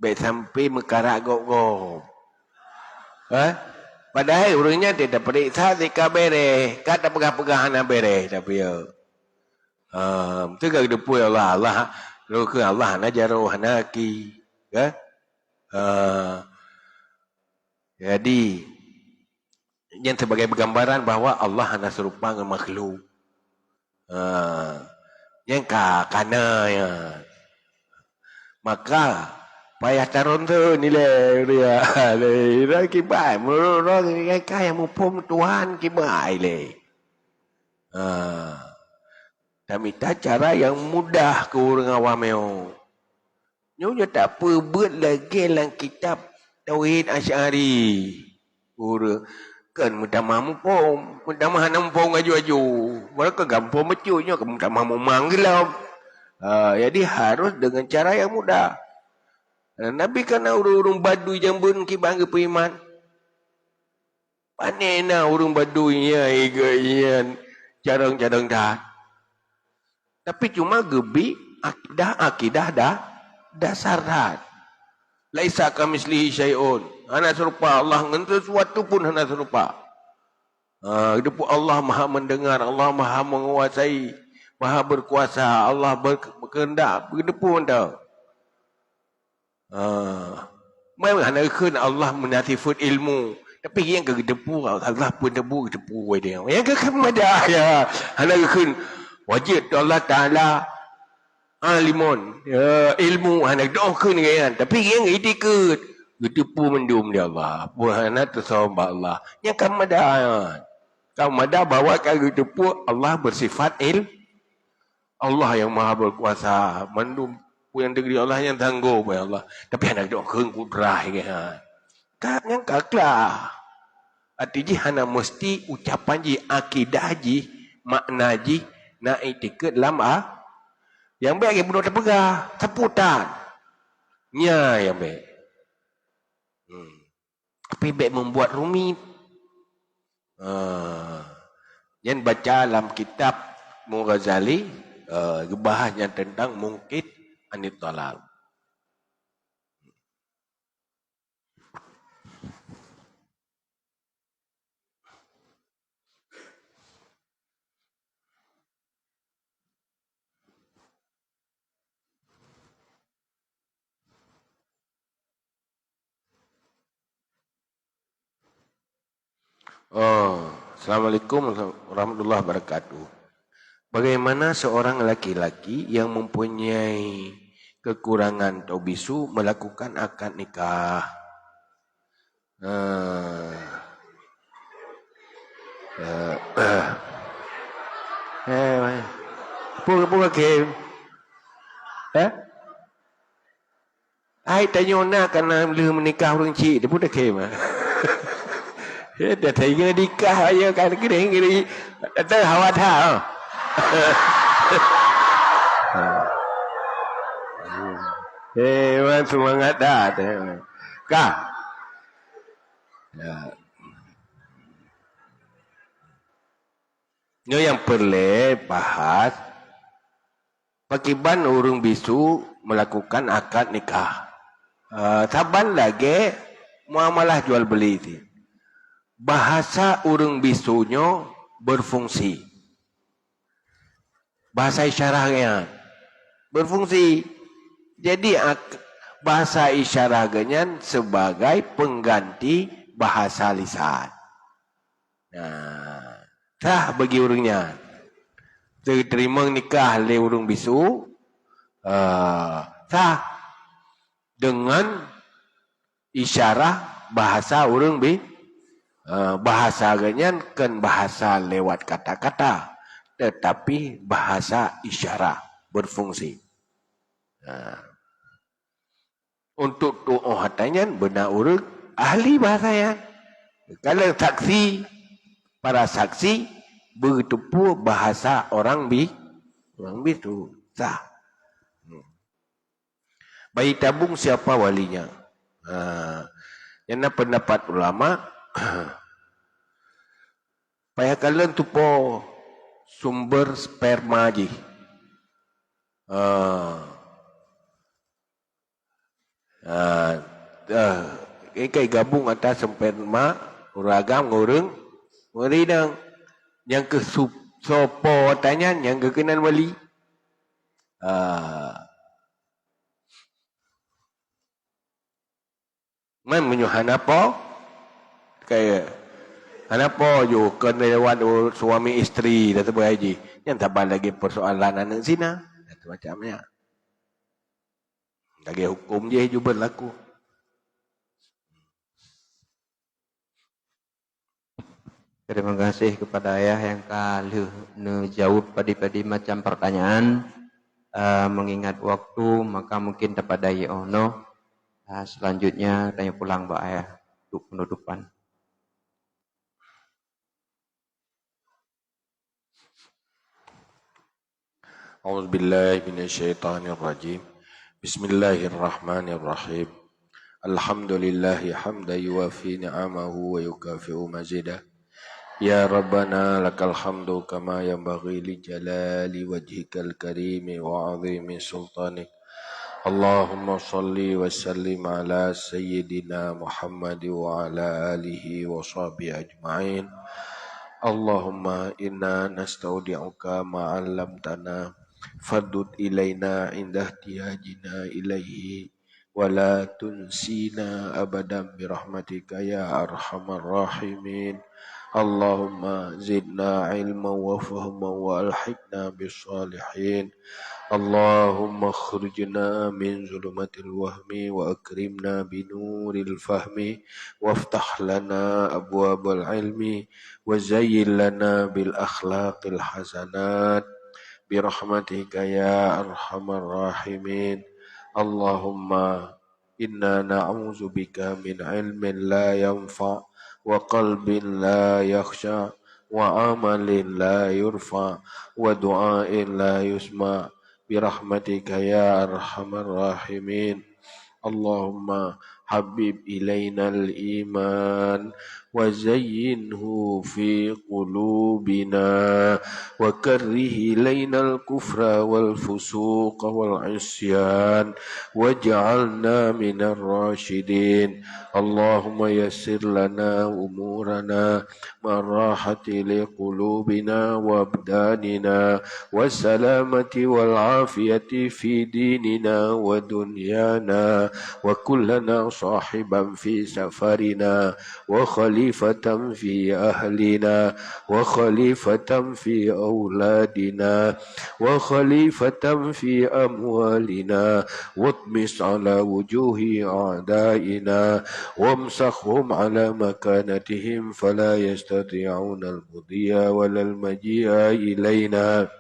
Baik sampai mekarak gok-gok. Padahal orangnya tidak periksa jika bere. Kata pegang-pegang anak bere. Tapi ya. Itu kan depu ya Allah. Allah. Lalu ke Allah najaruh hanaki. Jadi. Yang sebagai gambaran bahawa Allah hanya serupa dengan makhluk. Yang karena ya. Maka. Payah taron tu nilai dia. Dia kibai. Menurut orang kaya mupum Tuhan kibai le. Kami tak cara yang mudah ke orang awam yo. Nyonya tak apa buat lagi dalam kitab Tauhid Asy'ari. Orang kan mudah mamu pom, mudah mahana pom aju-aju. Mereka gampang mecunya, mudah mamu manggelam. Jadi harus dengan cara yang mudah. Nabi kana urung badui jambun ki bangga periman. Panena urung badui ya igayan cadang-cadang dah. Tapi cuma gebi akidah dah dasar dah. Laisa kamislihi syai'un. Hana serupa Allah dengan sesuatu pun hana serupa. Depu Allah Maha mendengar, Allah Maha menguasai, Maha berkuasa, Allah berkehendak, depu anda. Memang hanya kan Allah menatifut ilmu. Tapi yang kegedepu Allah pun debu depu dia. Yang kekemada ya. Hanya kan wajib Allah Taala alimun ilmu hanya doa kan kan. Tapi yang itikut gedepu mendum dia Allah. Buhana tersembah Allah. Yang kemada ya. Kemada bawa ke gedepu Allah bersifat Allah yang Maha berkuasa mendum yang degri Allah yang tangguh ya Allah. Tapi anak doa keung kudrah ya. Tak yang kaklah. Artinya hana mesti ucapan ji akidah ji makna ji na itikad lama. Yang baik yang budak terpegah seputar. Nya yang baik. Tapi baik membuat rumit. Yang baca dalam kitab Mughazali bahasnya tentang mungkit anit talal. Assalamualaikum warahmatullahi wabarakatuh. Bagaimana seorang laki-laki yang mempunyai kekurangan atau bisu melakukan akad nikah? Pura kem. Ai tanyona karena belum menikah orang cik, dia pun dah kem. Dia tanya nikah aja kan gini tak hawat ha. Man semangat dah. Kah? Ya. Yang perlu bahas pakiban urung bisu melakukan akad nikah. Saban lagi muamalah jual beli itu. Bahasa urung bisunya berfungsi. Bahasa isyaratnya berfungsi. Jadi bahasa isyaratnya sebagai pengganti bahasa lisan. Nah, sah bagi urungnya. Terima nikah le urung bisu. Sah dengan isyarat bahasa urung bahasa ganyan kan bahasa lewat kata-kata, tetapi bahasa isyarat berfungsi. Untuk doa hatanya benar urut ahli bahasa ya. Kalau saksi, para saksi begitu pula bahasa orang bisu sah. Bayi tabung siapa walinya? Yang pendapat ulama Payah kalian tu po sumber sperma ji. Kai gabung atas sperma uragam ngurung nguri dang yang ke sopo tanya yang ke kenan wali. Man menyuhan apa? Kayak kenapa yo kenewan suami isteri dan sebagainya. Yang tambah lagi persoalan anak zina. Itu macamnya. Lagi hukum je juga berlaku. Terima kasih kepada ayah yang kalau jawab padi-padi macam pertanyaan. Mengingat waktu maka mungkin dapat daya ono. Selanjutnya tanya pulang Mbak Ayah untuk penutupan. A'udzubillahi minasyaitonirrajim. Bismillahirrahmanirrahim. Alhamdulillahi hamda yuwafi ni'amahu wa yukafi'u mazidah. Ya Rabbana lakal hamdu kama yanbaghi li jalali wajhikal karimi wa 'azimi sultanik. Allahumma salli wa sallim ala sayyidina Muhammad wa ala alihi wa sahbihi ajma'in. Allahumma inna nastaudi'uka ma 'allamtana faddud ilaina indah tiyajina ilaihi wa la tunsina abadan birahmatika ya arhamar rahimin. Allahumma zidna ilman wa fahman wa alhiqna bis-salihin. Allahumma khurjna min zulumatil wahmi wa akrimna binuril fahmi waftah lana abwabal ilmi wa zayyin lana bil akhlaqil hasanat birahmatika ya arhamar rahimin. Allahumma inna na'udzubika min ilmin la yanfa' wa qalbin la yakhsha wa amalin la yurfa wa du'ain la yusma' birahmatika ya arhamar rahimin. Allahumma habib ilainal iman wa zayyinhu fi qulubina wa karrih ilainal kufra wal fusuqa wal isyan waj'alna minar rasyidin. Allahumma yassir lana umurana marahati liqulubina wa abdanina wassalamati wal afiyati fi dinina wa dunyana wa kullana sahiban fi safarina wa khalifatan fi ahlina wa khalifatan fi auladina wa khalifatan fi amwalina watmis ala wujuhi a'daina wamsakhhum ala makanatihim fala yastati'una al-mudhiya walal maji'a ilayna.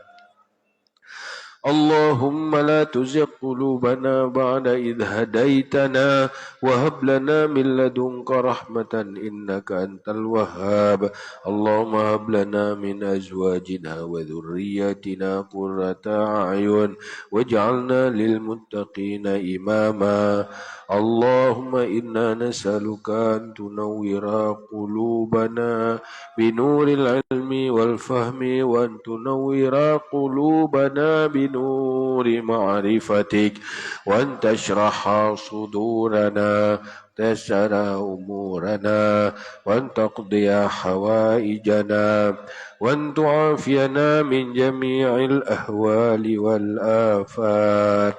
اللهم لا تزغ قلوبنا بعد إذ هديتنا وهب لنا من لدنك رحمة إنك أنت الوهاب. اللهم هب لنا من أزواجنا وذرياتنا قرة أعين واجعلنا للمتقين إماما. اللهم إنا نسألك أن تنور قلوبنا بنور العلم والفهم وأن تنور قلوبنا بنور معرفتك وأن تشرح صدورنا تسر أمورنا وأن تقضي حوائجنا وأن تعافينا من جميع الأهوال والآفات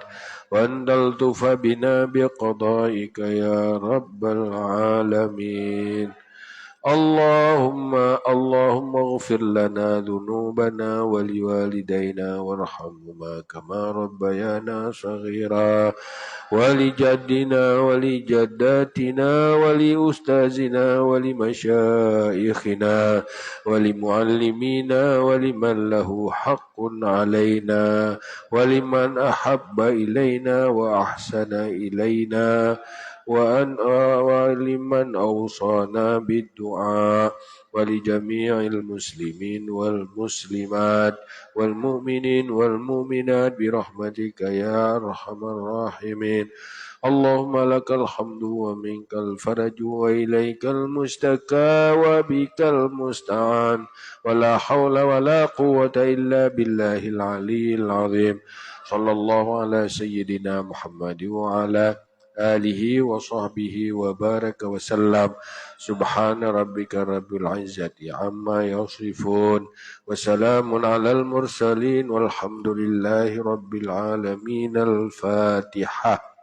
وأن تلطف بنا بقضائك يا رب العالمين. اللهم اغفر لنا ذنوبنا ولوالدينا وارحمهما كما ربيانا صغيرا ولجدنا ولجداتنا ولأستاذنا ولمشايخنا ولمعلمينا ولمن له حق علينا ولمن أحب إلينا وأحسن إلينا ولمن أوصانا بالدعاء ولجميع المسلمين والمسلمات والمؤمنين والمؤمنات برحمتك يا أرحم الراحمين. اللهم لك الحمد ومنك الفرج وإليك المشتكى وبك المستعان ولا حول ولا قوة إلا بالله العلي العظيم صلى الله على سيدنا محمد وعلى آله وصحبه وبارك وسلم سبحان ربك رب العزة عما يصفون وسلام على المرسلين والحمد لله رب العالمين. الفاتحة.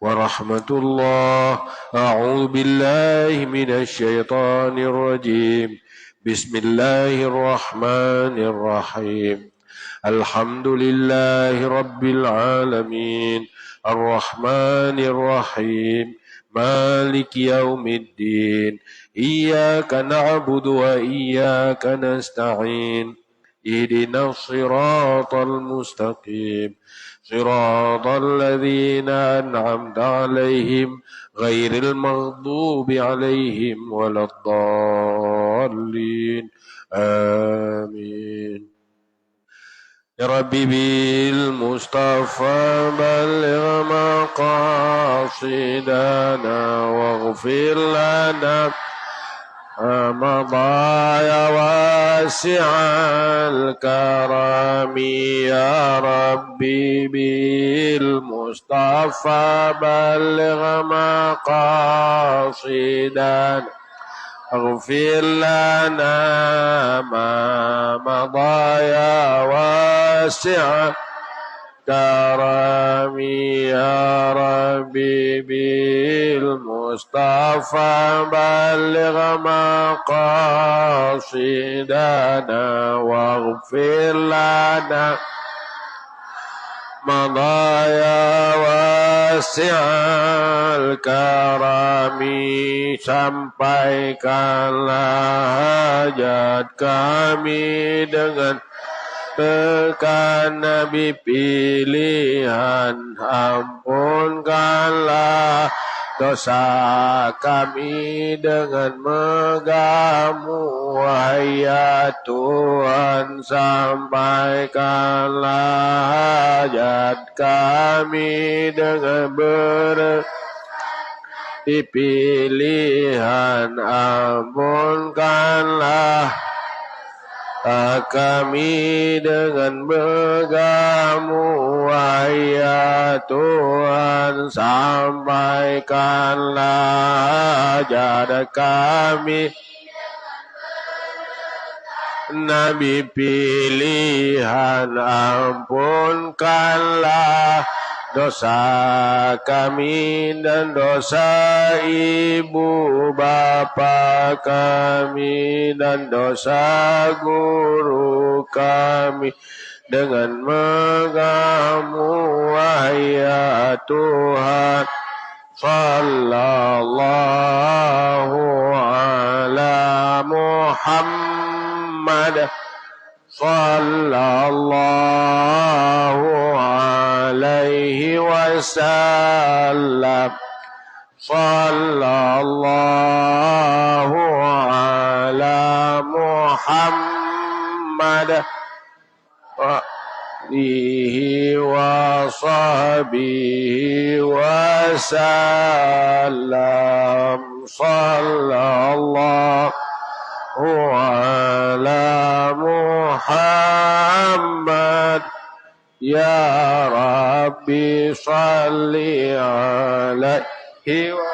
ورحمة الله. أعوذ بالله من الشيطان الرجيم. بسم الله الرحمن الرحيم. الحمد لله رب العالمين الرحمن الرحيم مالك يوم الدين إياك نعبد وإياك نستعين اهدنا الصراط المستقيم صراط الذين أنعمت عليهم غير المغضوب عليهم ولا الضالين آمين. يا ربي بالمصطفى بلغ مقاصدنا واغفر لنا مضى يا واسع الكرم يا ربي بالمصطفى بلغ مقاصدنا اغفر لنا ما مضى يا واسع كرمي يا ربي بالمصطفى بلغ مقاصدنا واغفر لنا مضى يا واسع الكرم sampaikanlah hajat kami dengan tekan Nabi pilihan, ampunkanlah dosa kami dengan megahmu, ya Tuhan, sampaikanlah hajat kami dengan pilihan, ampunkanlah kami dengan megahmu, ya Tuhan, sampaikanlah hajat kami Nabi pilihan, ampunkanlah dosa kami dan dosa ibu bapa kami dan dosa guru kami dengan megahmu, ya Tuhan. Sallallahu ala Muhammad sallallahu alaihi wasallam sallallahu ala Muhammad wa alihi wa sahbihi wasallam sallallahu ala Muhammad ya Rabbi salli alaihi wa